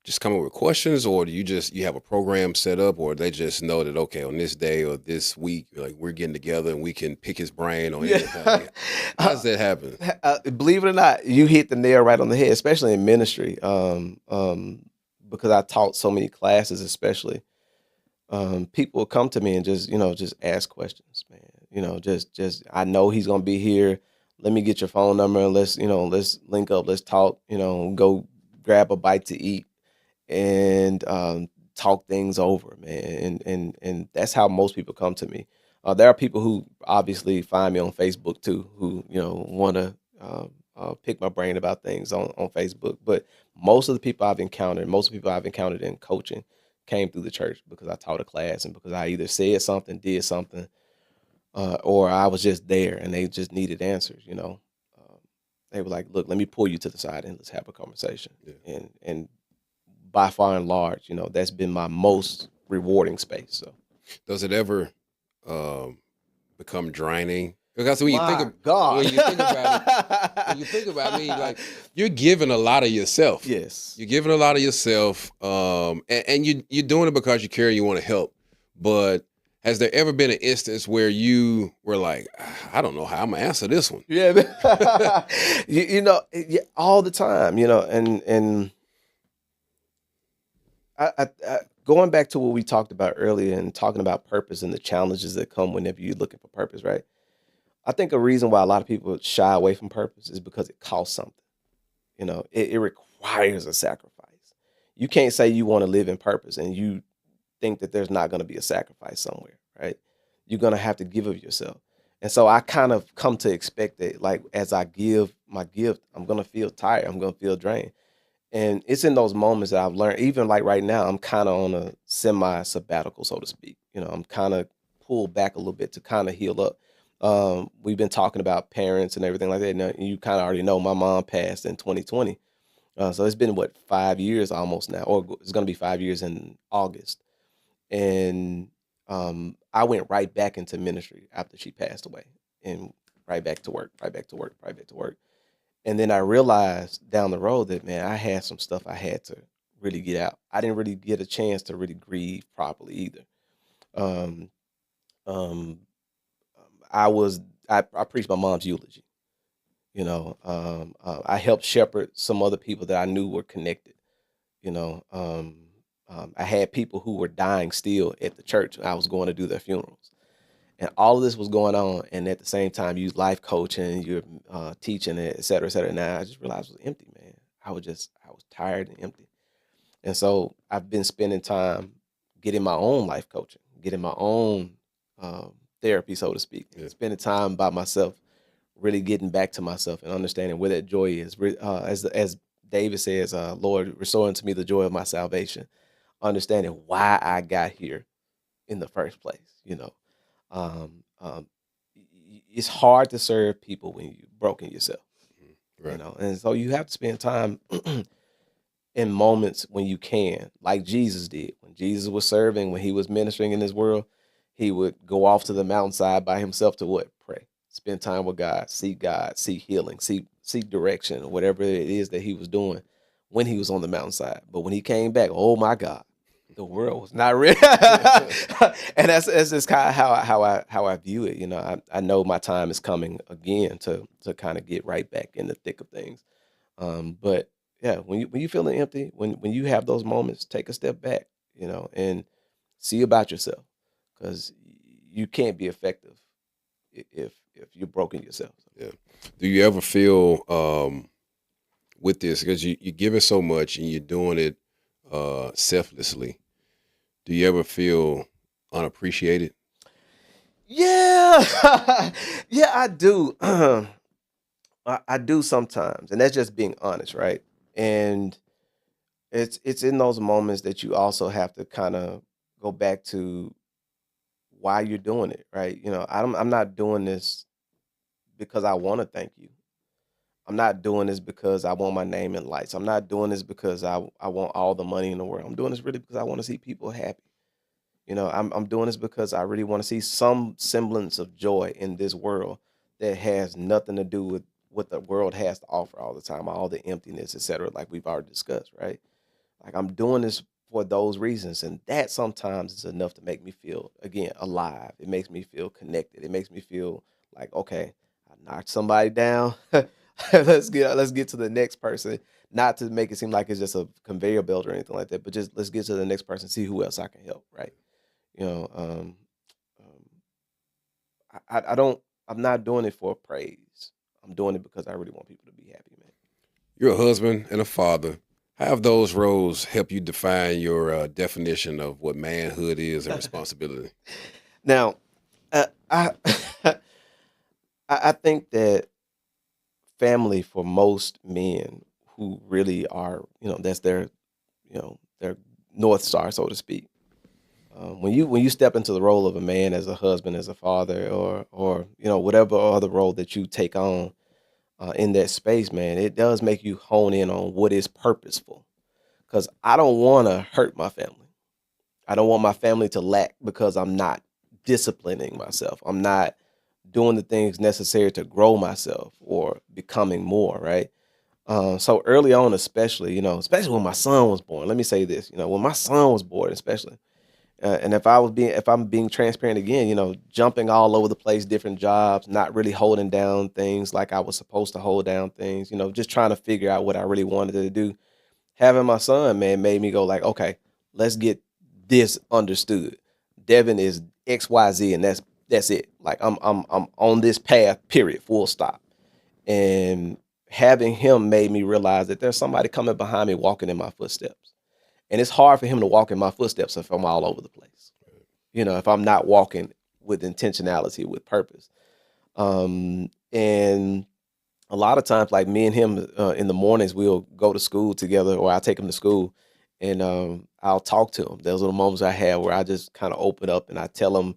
Speaker 1: just coming with questions, or do you have a program set up, or they just know that, okay, on this day or this week, like, we're getting together and we can pick his brain on anything? How does that happen?
Speaker 2: Believe it or not, you hit the nail right on the head, especially in ministry. Because I taught so many classes, especially, people will come to me and just ask questions, man. Just I know he's gonna be here. Let me get your phone number and let's link up. Let's talk. Go grab a bite to eat and talk things over, man. And that's how most people come to me. There are people who obviously find me on Facebook too, who want to pick my brain about things on Facebook. But most of the people I've encountered in coaching came through the church because I taught a class and because I either said something, did something, or I was just there and they just needed answers. They were like, "Look, let me pull you to the side and let's have a conversation."
Speaker 1: Yeah.
Speaker 2: And by far and large, that's been my most rewarding space. So,
Speaker 1: Does it ever become draining? Because
Speaker 2: my God,
Speaker 1: when you think about me, like, you're giving a lot of yourself.
Speaker 2: yes,
Speaker 1: You're giving a lot of yourself, and you're doing it because you care and you want to help. But has there ever been an instance where you were like, I don't know how I'm gonna answer this one?
Speaker 2: yeah, yeah, all the time, and going back to what we talked about earlier and talking about purpose and the challenges that come whenever you're looking for purpose, right? I think a reason why a lot of people shy away from purpose is because it costs something. It requires a sacrifice. You can't say you want to live in purpose and you think that there's not going to be a sacrifice somewhere, right? You're going to have to give of yourself. And so I kind of come to expect that, like, as I give my gift, I'm going to feel tired. I'm going to feel drained. And it's in those moments that I've learned, even like right now, I'm kind of on a semi sabbatical, so to speak. I'm kind of pulled back a little bit to kind of heal up. We've been talking about parents and everything like that. Now, you kind of already know my mom passed in 2020. So it's been, what, 5 years almost now, or it's going to be 5 years in August. And I went right back into ministry after she passed away and right back to work, right back to work, right back to work. And then I realized down the road that, man, I had some stuff I had to really get out. I didn't really get a chance to really grieve properly either. Um, um, I preached my mom's eulogy. I helped shepherd some other people that I knew were connected. You know, I had people who were dying still at the church. I was going to do their funerals, And all of this was going on, and at the same time, you life coaching, you're teaching it, et cetera, et cetera. And I just realized it was empty, man. I was tired and empty. And so I've been spending time getting my own life coaching, getting my own therapy, so to speak,
Speaker 1: Yeah.
Speaker 2: spending time by myself, really getting back to myself and understanding where that joy is. As David says, Lord, restore unto me the joy of my salvation, understanding why I got here in the first place. Um, um, it's hard to serve people when you're broken yourself,
Speaker 1: Right.
Speaker 2: and so you have to spend time in moments when you can, like Jesus did. When Jesus was serving, when he was ministering in this world, he would go off to the mountainside by himself to what? Pray. Spend time with God, seek healing, seek direction, or whatever it is that he was doing when he was on the mountainside. But when he came back, oh my God, the world was not ready. And that's just kind of how I view it. I know my time is coming again to kind of get right back in the thick of things. But yeah, when you feeling empty, when you have those moments, take a step back, and see about yourself, because you can't be effective if you're broken yourself.
Speaker 1: Yeah. Do you ever feel with this, because you're giving so much and you're doing it selflessly? Do you ever feel unappreciated?
Speaker 2: Yeah, yeah, I do. I do sometimes, and that's just being honest, right? And it's in those moments that you also have to kind of go back to why you're doing it, right? I'm not doing this because I want to thank you. I'm not doing this because I want my name in lights. I'm not doing this because I want all the money in the world. I'm doing this really because I want to see people happy. I'm doing this because I really want to see some semblance of joy in this world that has nothing to do with what the world has to offer all the time, all the emptiness, et cetera, like we've already discussed, right? Like, I'm doing this for those reasons, and that sometimes is enough to make me feel, again, alive. It makes me feel connected. It makes me feel like, okay, I knocked somebody down. Let's get to the next person. Not to make it seem like it's just a conveyor belt or anything like that, but just let's get to the next person, see who else I can help, right? You know, um, I don't. I'm not doing it for praise. I'm doing it because I really want people to be happy, man.
Speaker 1: You're a husband and a father. How have those roles help you define your definition of what manhood is and responsibility?
Speaker 2: Now, I I think that family for most men who really are, that's their north star, so to speak. When you step into the role of a man as a husband, as a father, or whatever other role that you take on in that space, man, it does make you hone in on what is purposeful. Because I don't want to hurt my family. I don't want my family to lack because I'm not disciplining myself. I'm not doing the things necessary to grow myself or becoming more, right? So early on, especially, especially when my son was born. Let me say this, when my son was born, especially, and if I'm being transparent again, jumping all over the place, different jobs, not really holding down things like I was supposed to hold down things, just trying to figure out what I really wanted to do. Having my son, man, made me go like, okay, let's get this understood. Devin is XYZ, and that's it. Like, I'm on this path, period, full stop. And having him made me realize that there's somebody coming behind me walking in my footsteps. And it's hard for him to walk in my footsteps if I'm all over the place. If I'm not walking with intentionality, with purpose. And a lot of times, like, me and him in the mornings, we'll go to school together, or I'll take him to school, and I'll talk to him. Those are the moments I have where I just kind of open up and I tell him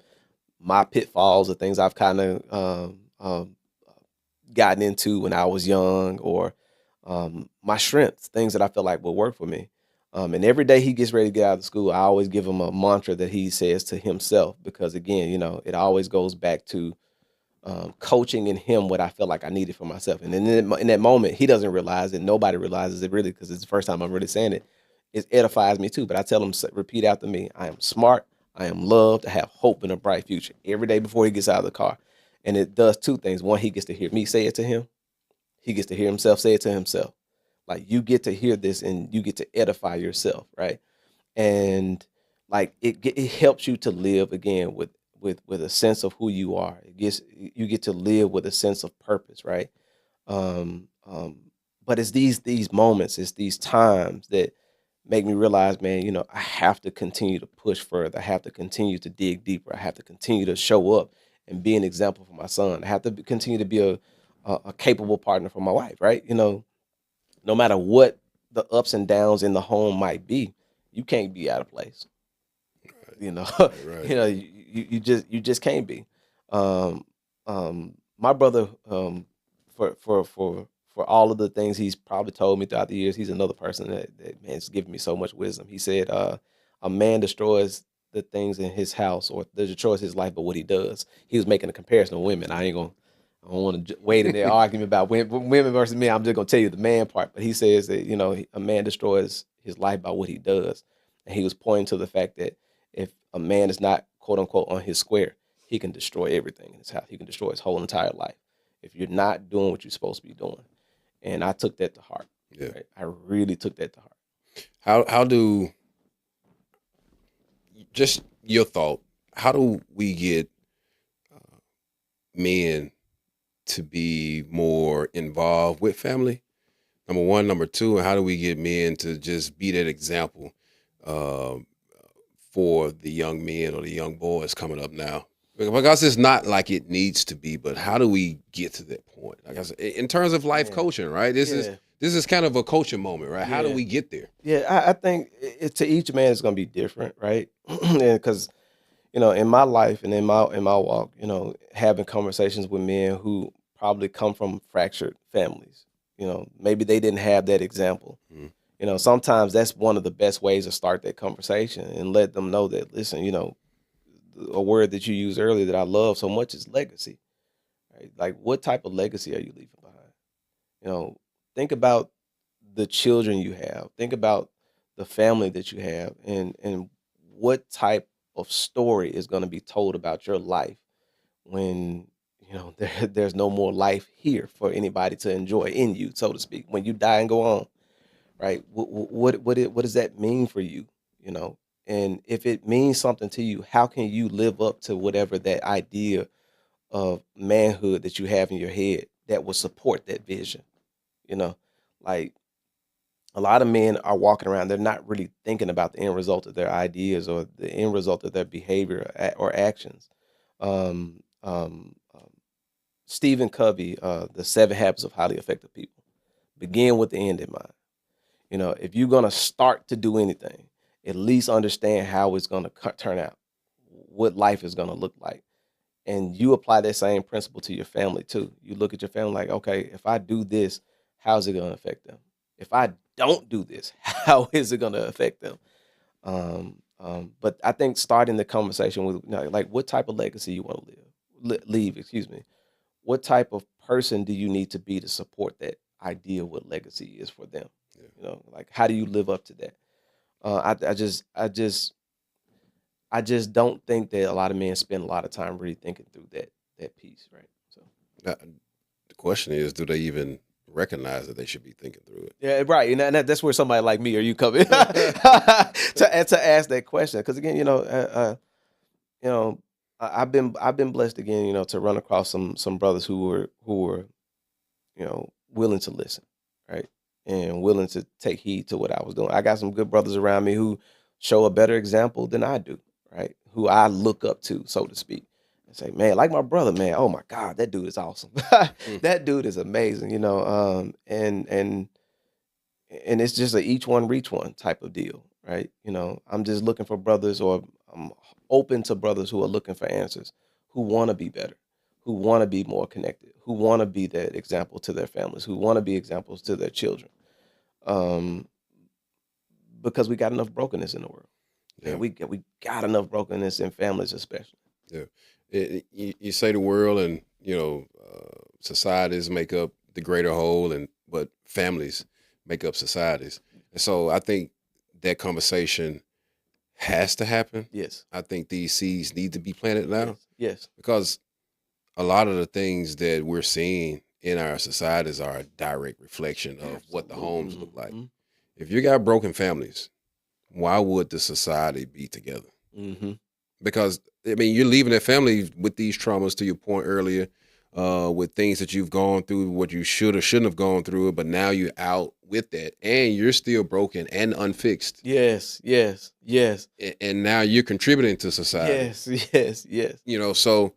Speaker 2: my pitfalls, the things I've kind of gotten into when I was young, or my strengths, things that I feel like will work for me. And every day he gets ready to get out of school, I always give him a mantra that he says to himself, because again, it always goes back to coaching in him what I felt like I needed for myself. And in that moment, he doesn't realize it. Nobody realizes it really, because it's the first time I'm really saying it. It edifies me too. But I tell him, repeat after me: I am smart, I am loved, I have hope and a bright future, every day before he gets out of the car. And it does two things. One, he gets to hear me say it to him. He gets to hear himself say it to himself. Like, you get to hear this and you get to edify yourself, right? And like, it helps you to live again with a sense of who you are. You get to live with a sense of purpose, right? Um, um, but it's these moments, it's these times that make me realize, man, I have to continue to push further. I have to continue to dig deeper. I have to continue to show up and be an example for my son. I have to continue to be a capable partner for my wife, right? No matter what the ups and downs in the home might be, you can't be out of place. You know,
Speaker 1: Right.
Speaker 2: you just can't be. Um, my brother, for all of the things he's probably told me throughout the years, he's another person that man has given me so much wisdom. He said, "A man destroys the things in his house, or destroys his life, but what he does." He was making a comparison of women. I don't want to wade in there arguing about women versus men. I'm just gonna tell you the man part. But he says that a man destroys his life by what he does, and he was pointing to the fact that if a man is not quote unquote on his square, he can destroy everything in his house. He can destroy his whole entire life if you're not doing what you're supposed to be doing. And I took that to heart.
Speaker 1: Yeah.
Speaker 2: Right? I really took that to heart.
Speaker 1: How do, just your thought, how do we get men to be more involved with family? Number one. Number two, and how do we get men to just be that example um, for the young men or the young boys coming up now? Because it's not like it needs to be, but how do we get to that point? Like I said, in terms of life
Speaker 2: Yeah.
Speaker 1: coaching, right? This is kind of a coaching moment, right? How do
Speaker 2: Yeah.
Speaker 1: we get there?
Speaker 2: Yeah, I think to each man it's gonna be different, right? Because in my life and in my walk, having conversations with men who probably come from fractured families, maybe they didn't have that example.
Speaker 1: Mhm.
Speaker 2: Sometimes that's one of the best ways to start that conversation and let them know that, listen, a word that you used earlier that I love so much is legacy. Right? Like, what type of legacy are you leaving behind? Think about the children you have. Think about the family that you have, and what type of story is going to be told about your life when there's no more life here for anybody to enjoy in you, so to speak. When you die and go on, right? What does that mean for you? You know, and if it means something to you, how can you live up to whatever that idea of manhood that you have in your head that will support that vision? You know, like, a lot of men are walking around, they're not really thinking about the end result of their ideas or the end result of their behavior or actions. Um, um, um, Stephen Covey, The 7 Habits of Highly Effective People, begin with the end in mind. If you're going to start to do anything, at least understand how it's going to turn out, what life is going to look like. And you apply that same principle to your family too. You look at your family like, okay, if I do this, how's it going to affect them? If I don't do this, how is it going to affect them? But I think starting the conversation with, like, what type of legacy you want to leave, excuse me. What type of person do you need to be to support that idea of what legacy is for them?
Speaker 1: Yeah.
Speaker 2: Like, how do you live up to that? I just don't think that a lot of men spend a lot of time really thinking through that piece, right? So
Speaker 1: Now, the question is, do they even recognize that they should be thinking through it?
Speaker 2: yeah, right, and that's where somebody like me or you come in to ask that question. Because again, you know, I've been blessed again, to run across some brothers who were willing to listen, right, and willing to take heed to what I was doing. I got some good brothers around me who show a better example than I do, right? Who I look up to, so to speak, and say, man, like my brother, man. Oh my God, that dude is awesome. That dude is amazing, and it's just a each one reach one type of deal, right? I'm just looking for brothers, or I'm open to brothers who are looking for answers, who want to be better, who want to be more connected, who want to be that example to their families, who want to be examples to their children. Um, because we got enough brokenness in the world,
Speaker 1: Yeah.
Speaker 2: and we got enough brokenness in families, especially.
Speaker 1: Yeah. You say the world and societies make up the greater whole, but families make up societies. And so I think that conversation has to happen.
Speaker 2: Yes.
Speaker 1: I think these seeds need to be planted now
Speaker 2: Yes.
Speaker 1: because a lot of the things that we're seeing in our societies are a direct reflection of what the homes look like.
Speaker 2: Mm-hmm.
Speaker 1: If you got broken families, why would the society be together?
Speaker 2: Mm-hmm.
Speaker 1: because I mean you're leaving that family with these traumas to your point earlier, with things that you've gone through, what you should or shouldn't have gone through, but now you're out with that, and you're still broken and unfixed,
Speaker 2: Yes, yes, yes,
Speaker 1: and now you're contributing to society.
Speaker 2: yes, yes, yes.
Speaker 1: So,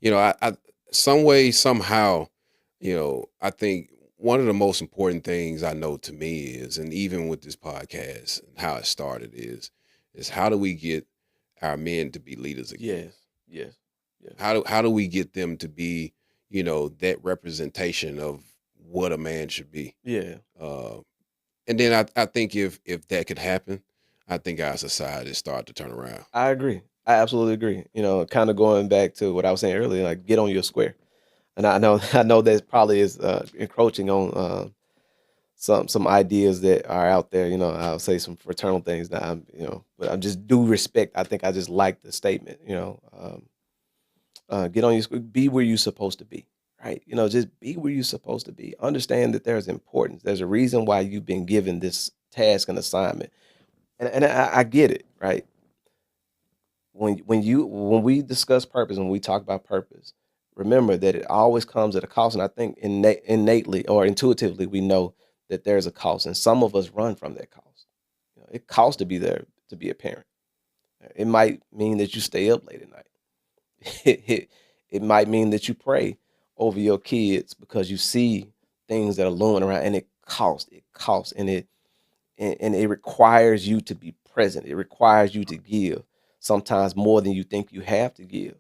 Speaker 1: I some way somehow, I think one of the most important things I know to me is, and even with this podcast and how it started is how do we get our men to be leaders again?
Speaker 2: Yes, yes, yes.
Speaker 1: How do we get them to be, that representation of what a man should be?
Speaker 2: Yeah,
Speaker 1: Uh, and then I think if that could happen, I think our society start to turn around.
Speaker 2: I agree. I absolutely agree. Kind of going back to what I was saying earlier, like get on your square. And I know I know that probably is encroaching on some ideas that are out there. I'll say some fraternal things that but I'm just due respect. I think I just like the statement. Get on your be where you're supposed to be, right? Just be where you're supposed to be. Understand that there's importance. There's a reason why you've been given this task and assignment, and I get it, right? When we discuss purpose, when we talk about purpose, remember that it always comes at a cost. And I think innately or intuitively we know that there's a cost, and some of us run from that cost. It costs to be there to be a parent. It might mean that you stay up late at night. It might mean that you pray over your kids because you see things that are looming around, and it costs, and it requires you to be present. It requires you to give, sometimes more than you think you have to give.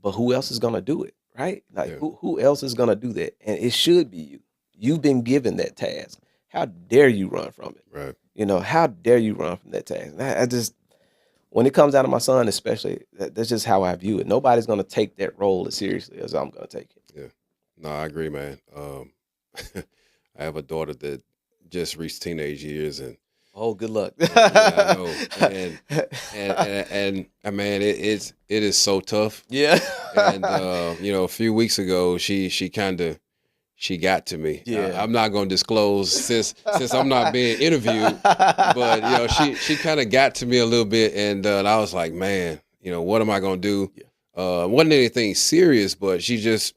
Speaker 2: But who else is gonna do it, right? Like
Speaker 1: Yeah,
Speaker 2: who else is gonna do that? And it should be you. You've been given that task. How dare you run from it?
Speaker 1: right.
Speaker 2: How dare you run from that task? And I just, when it comes down to my son, especially, that's just how I view it. Nobody's gonna take that role as seriously as I'm gonna take it.
Speaker 1: Yeah. No, I agree, man. I have a daughter that just reached teenage years, and
Speaker 2: Oh, good luck.
Speaker 1: yeah, I know, and man, it is so tough.
Speaker 2: Yeah.
Speaker 1: And a few weeks ago, she kind of she got to me.
Speaker 2: Yeah.
Speaker 1: I'm not going to disclose since I'm not being interviewed, but she kind of got to me a little bit, and I was like, man, what am I going to do?
Speaker 2: Yeah.
Speaker 1: Wasn't anything serious, but she's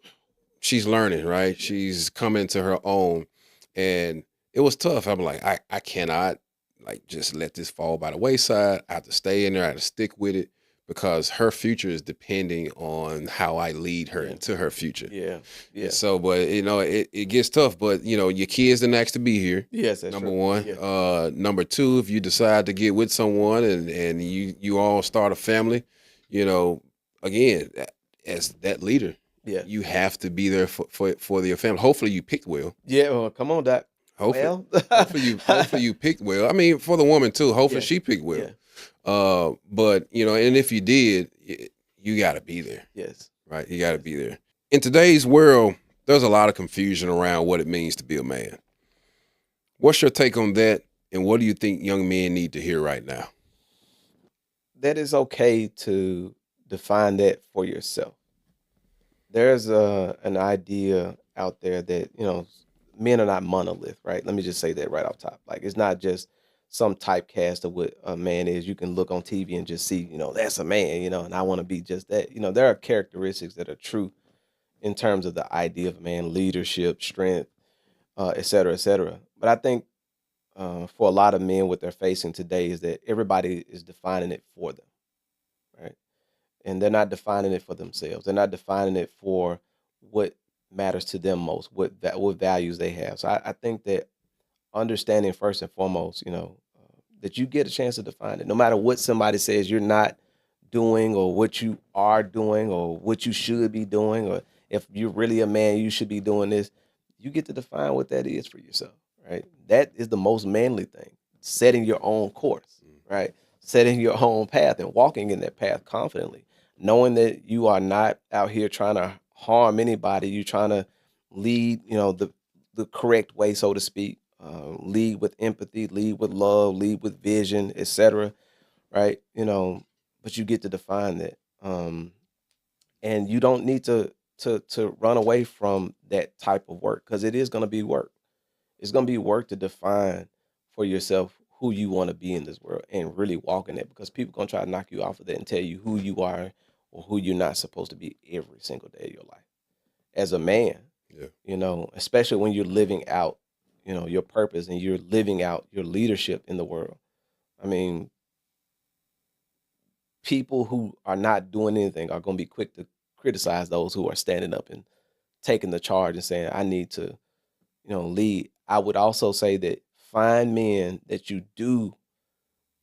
Speaker 1: learning, right? She's coming to her own, and it was tough. I'm like, I cannot like just let this fall by the wayside. I have to stay in there. I have to stick with it because her future is depending on how I lead her
Speaker 2: Yeah.
Speaker 1: into her future.
Speaker 2: Yeah. Yeah.
Speaker 1: And so, but it gets tough. But your kids the next to be here.
Speaker 2: Yes, that's
Speaker 1: Number
Speaker 2: true.
Speaker 1: one.
Speaker 2: Yeah.
Speaker 1: Number two, if you decide to get with someone and you all start a family, again, as that leader,
Speaker 2: Yeah.
Speaker 1: you have to be there for your family. Hopefully you picked well.
Speaker 2: Yeah. Well, come on, Doc.
Speaker 1: Hopefully,
Speaker 2: Well.
Speaker 1: hopefully you picked well. I mean, for the woman too. Hopefully
Speaker 2: Yeah.
Speaker 1: she picked well.
Speaker 2: Yeah.
Speaker 1: But and if you did, you got to be there,
Speaker 2: Yes.
Speaker 1: right? You got to be there. In today's world, there's a lot of confusion around what it means to be a man. What's your take on that, and what do you think young men need to hear right now?
Speaker 2: That is okay to define that for yourself. There's an idea out there that men are not monolith, right? Let me just say that right off top. Like it's not just some typecast of what a man is. You can look on TV and just see, that's a man, and I want to be just that. There are characteristics that are true in terms of the idea of man, leadership, strength, et cetera, et cetera. But I think for a lot of men, what they're facing today is that everybody is defining it for them, right? And they're not defining it for themselves. They're not defining it for what matters to them most, what values they have. So I think that understanding first and foremost, that you get a chance to define it, no matter what somebody says you're not doing, or what you are doing, or what you should be doing, or if you're really a man, you should be doing this. You get to define what that is for yourself, right? That is the most manly thing. Setting your own course, right? Setting your own path and walking in that path confidently, knowing that you are not out here trying to harm anybody. You're trying to lead, the correct way, so to speak. Lead with empathy, lead with love, lead with vision, etc. Right? But you get to define that, and you don't need to run away from that type of work, because it is going to be work. It's going to be work to define for yourself who you want to be in this world and really walk in it, because people gonna try to knock you off of that and tell you who you are or who you're not supposed to be every single day of your life as a man.
Speaker 1: Yeah.
Speaker 2: Especially when you're living out, your purpose, and you're living out your leadership in the world. I mean, people who are not doing anything are going to be quick to criticize those who are standing up and taking the charge and saying, I need to, lead. I would also say that find men that you do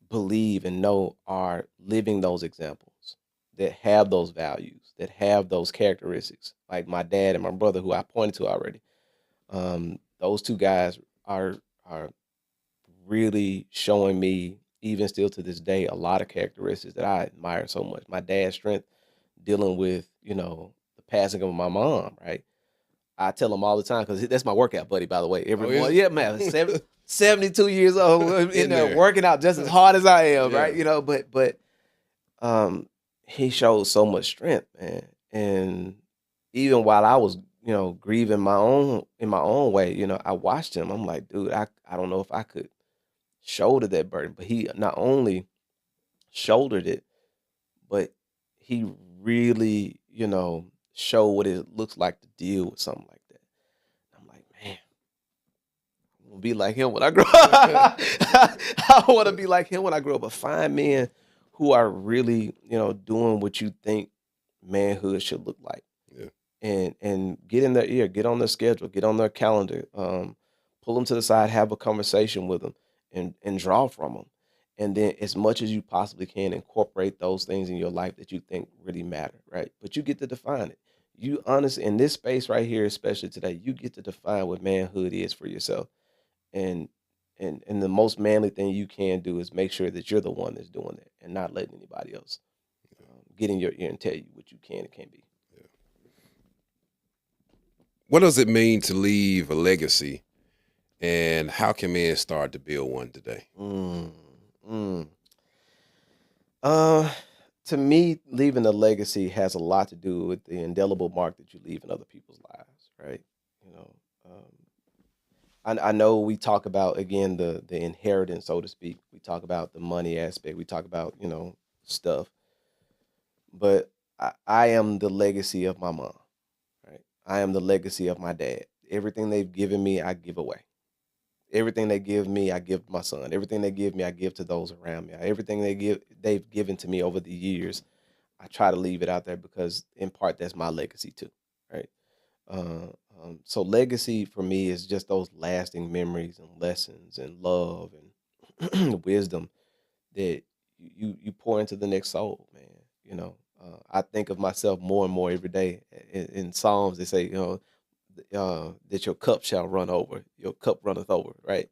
Speaker 2: believe and know are living those examples, that have those values, that have those characteristics, like my dad and my brother, who I pointed to already. Those two guys are really showing me, even still to this day, a lot of characteristics that I admire so much. My dad's strength dealing with, the passing of my mom, right? I tell him all the time, because that's my workout buddy, by the way. Every
Speaker 1: Oh, is
Speaker 2: morning,
Speaker 1: it?
Speaker 2: yeah, man, 72 years old,
Speaker 1: In
Speaker 2: there
Speaker 1: there.
Speaker 2: working out just as hard as I am,
Speaker 1: Yeah.
Speaker 2: right? But he showed so much strength, man. And even while I was, grieving in my own way, I watched him. I'm like, dude, I don't know if I could shoulder that burden. But he not only shouldered it, but he really, showed what it looks like to deal with something like that. I'm like, man, I want to be like him when I grow up. I want to be like him when I grow up. But find men who are really, doing what you think manhood should look like.
Speaker 1: Yeah.
Speaker 2: And get in their ear, get on their schedule, get on their calendar, pull them to the side, have a conversation with them, and draw from them. And then, as much as you possibly can, incorporate those things in your life that you think really matter, right? But you get to define it. You honestly, in this space right here, especially today, you get to define what manhood is for yourself. And and the most manly thing you can do is make sure that you're the one that's doing it, and not letting anybody else get in your ear and tell you what you can and can't be.
Speaker 1: What does it mean to leave a legacy, and how can men start to build one today?
Speaker 2: Mm, mm. Uh, to me, leaving a legacy has a lot to do with the indelible mark that you leave in other people's lives, right? You know, I know we talk about, again, the inheritance, so to speak. We talk about the money aspect. We talk about, stuff. But I am the legacy of my mom, right? I am the legacy of my dad. Everything they've given me, I give away. Everything they give me, I give my son. Everything they give me, I give to those around me. Everything they've given to me over the years, I try to leave it out there, because in part that's my legacy too, right? Uh, so legacy for me is just those lasting memories and lessons and love and wisdom that you pour into the next soul, man. I think of myself more and more every day. In Psalms, they say, that your cup shall run over, your cup runneth over, right?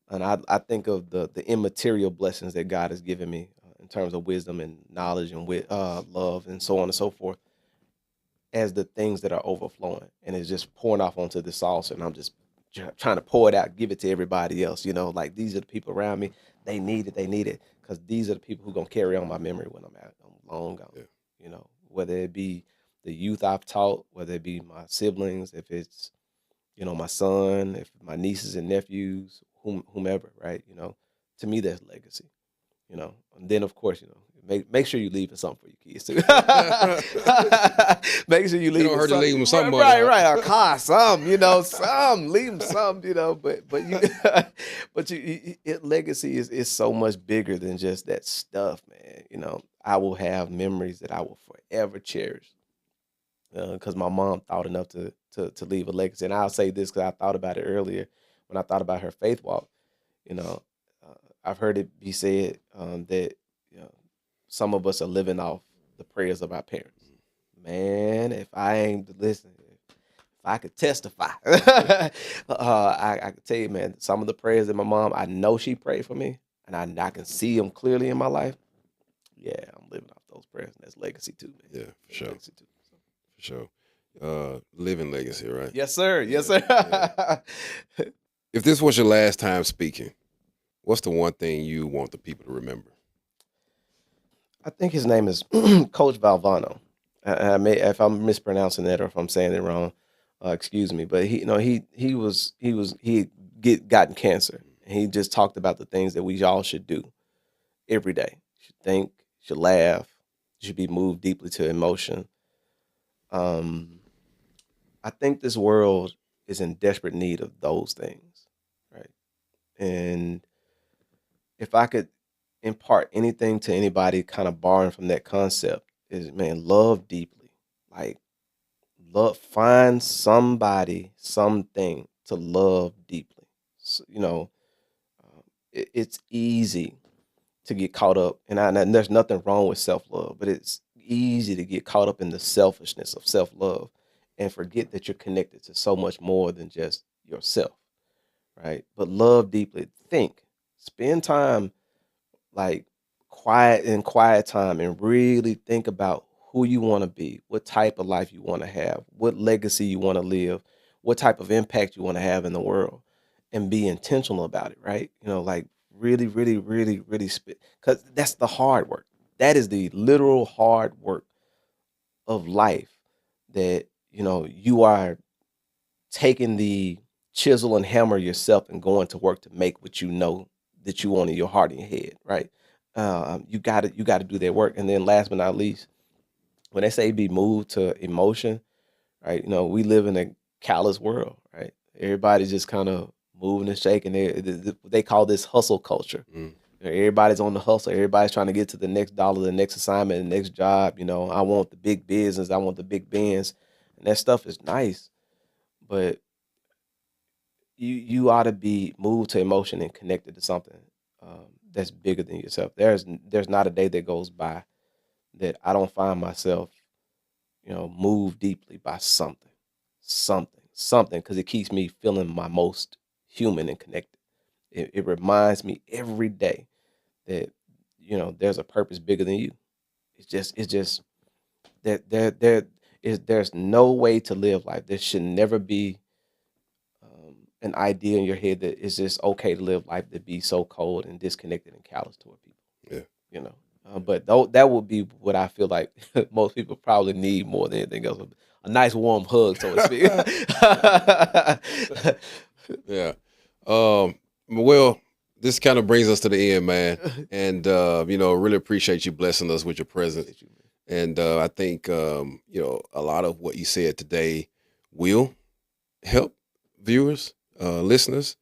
Speaker 2: And I think of the immaterial blessings that God has given me, in terms of wisdom and knowledge and love and so on and so forth, as the things that are overflowing, and it's just pouring off onto the saucer, and I'm just trying to pour it out, give it to everybody else. Like, these are the people around me. They need it, because these are the people who gonna carry on my memory when I'm long gone.
Speaker 1: Yeah.
Speaker 2: Whether it be the youth I've taught, whether it be my siblings, if it's my son, if my nieces and nephews, whomever, right? To me, that's legacy. And then, of course, make sure you leave something for your kids too. Make sure you
Speaker 1: It
Speaker 2: leave
Speaker 1: don't hurt to leave them some money.
Speaker 2: right, a car, some, some, leave them some, but you, legacy is so much bigger than just that stuff, man. I will have memories that I will forever cherish, because my mom thought enough to leave a legacy. And I'll say this, because I thought about it earlier when I thought about her faith walk. You know, I've heard it be said, that some of us are living off the prayers of our parents. Man, if I ain't listening, if I could testify, I could tell you, man, some of the prayers that my mom, I know she prayed for me, and I can see them clearly in my life. Yeah, I'm living off those prayers, and that's legacy too, man.
Speaker 1: Yeah, for
Speaker 2: That's
Speaker 1: sure.
Speaker 2: legacy too.
Speaker 1: For sure. Living legacy, right?
Speaker 2: Yes, sir. Yes, sir.
Speaker 1: If this was your last time speaking, what's the one thing you want the people to remember?
Speaker 2: I think his name is Coach Valvano. If I'm mispronouncing that, or if I'm saying it wrong, excuse me. But he, he had gotten cancer, And he just talked about the things that we all should do every day. You should think, you should laugh, you should be moved deeply to emotion. Um, I think this world is in desperate need of those things, right? And if I could impart anything to anybody kind of borrowing from that concept is, man, love deeply. Like, find somebody, something to love deeply. So, it's easy to get caught up, and there's nothing wrong with self-love, but it's easy to get caught up in the selfishness of self-love and forget that you're connected to so much more than just yourself, right? But love deeply. Think, spend time, like, quiet time, and really think about who you want to be, what type of life you want to have, what legacy you want to live, what type of impact you want to have in the world, and be intentional about it, right? Like, really, really, really, really spit, because that's the hard work. That is the literal hard work of life, that you are taking the chisel and hammer yourself and going to work to make what you know that you want in your heart and your head, right? You got to do that work. And then last but not least, when they say be moved to emotion, right? We live in a callous world, right? Everybody's just kind of moving and shaking. They call this hustle culture.
Speaker 1: Mm.
Speaker 2: Everybody's on the hustle. Everybody's trying to get to the next dollar, the next assignment, the next job. I want the big business. I want the big Benz. And that stuff is nice, but you ought to be moved to emotion and connected to something that's bigger than yourself. There's not a day that goes by that I don't find myself, moved deeply by something, because it keeps me feeling my most human and connected. It reminds me every day that there's a purpose bigger than you. It's just that there's no way to live life. There should never be an idea in your head that it's just okay to live life to be so cold and disconnected and callous toward people.
Speaker 1: Yeah.
Speaker 2: But that would be what I feel like most people probably need more than anything else. A nice warm hug, so to speak.
Speaker 1: Yeah. Well, this kind of brings us to the end, man. And, really appreciate you blessing us with your presence. And I think, a lot of what you said today will help viewers, listeners.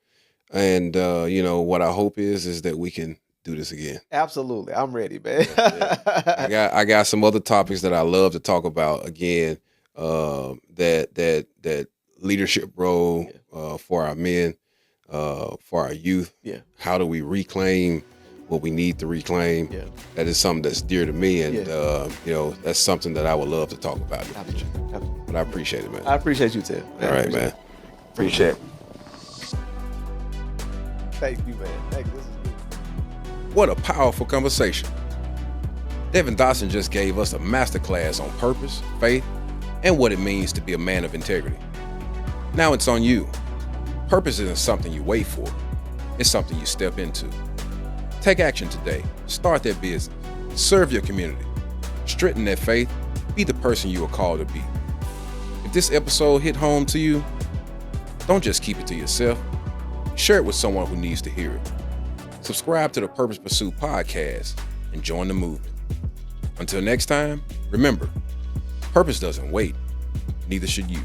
Speaker 1: And, what I hope is that we can do this again.
Speaker 2: Absolutely. I'm ready, man.
Speaker 1: Yeah. I got some other topics that I love to talk about again, that leadership role, for our men, for our youth.
Speaker 2: Yeah.
Speaker 1: How do we reclaim what we need to reclaim?
Speaker 2: Yeah.
Speaker 1: That is something that's dear to me, and that's something that I would love to talk about in the future.
Speaker 2: Absolutely.
Speaker 1: But I appreciate it, man.
Speaker 2: I appreciate you, Tim.
Speaker 1: All right, man. Appreciate it.
Speaker 2: Thank you, man. Thank you. This is good.
Speaker 1: What a powerful conversation. Devin Dotson just gave us a masterclass on purpose, faith, and what it means to be a man of integrity. Now it's on you. Purpose isn't something you wait for. It's something you step into. Take action today. Start that business. Serve your community. Strengthen that faith. Be the person you are called to be. If this episode hit home to you, don't just keep it to yourself. Share it with someone who needs to hear it. Subscribe to the Purpose Pursuit podcast and join the movement. Until next time, remember, purpose doesn't wait. Neither should you.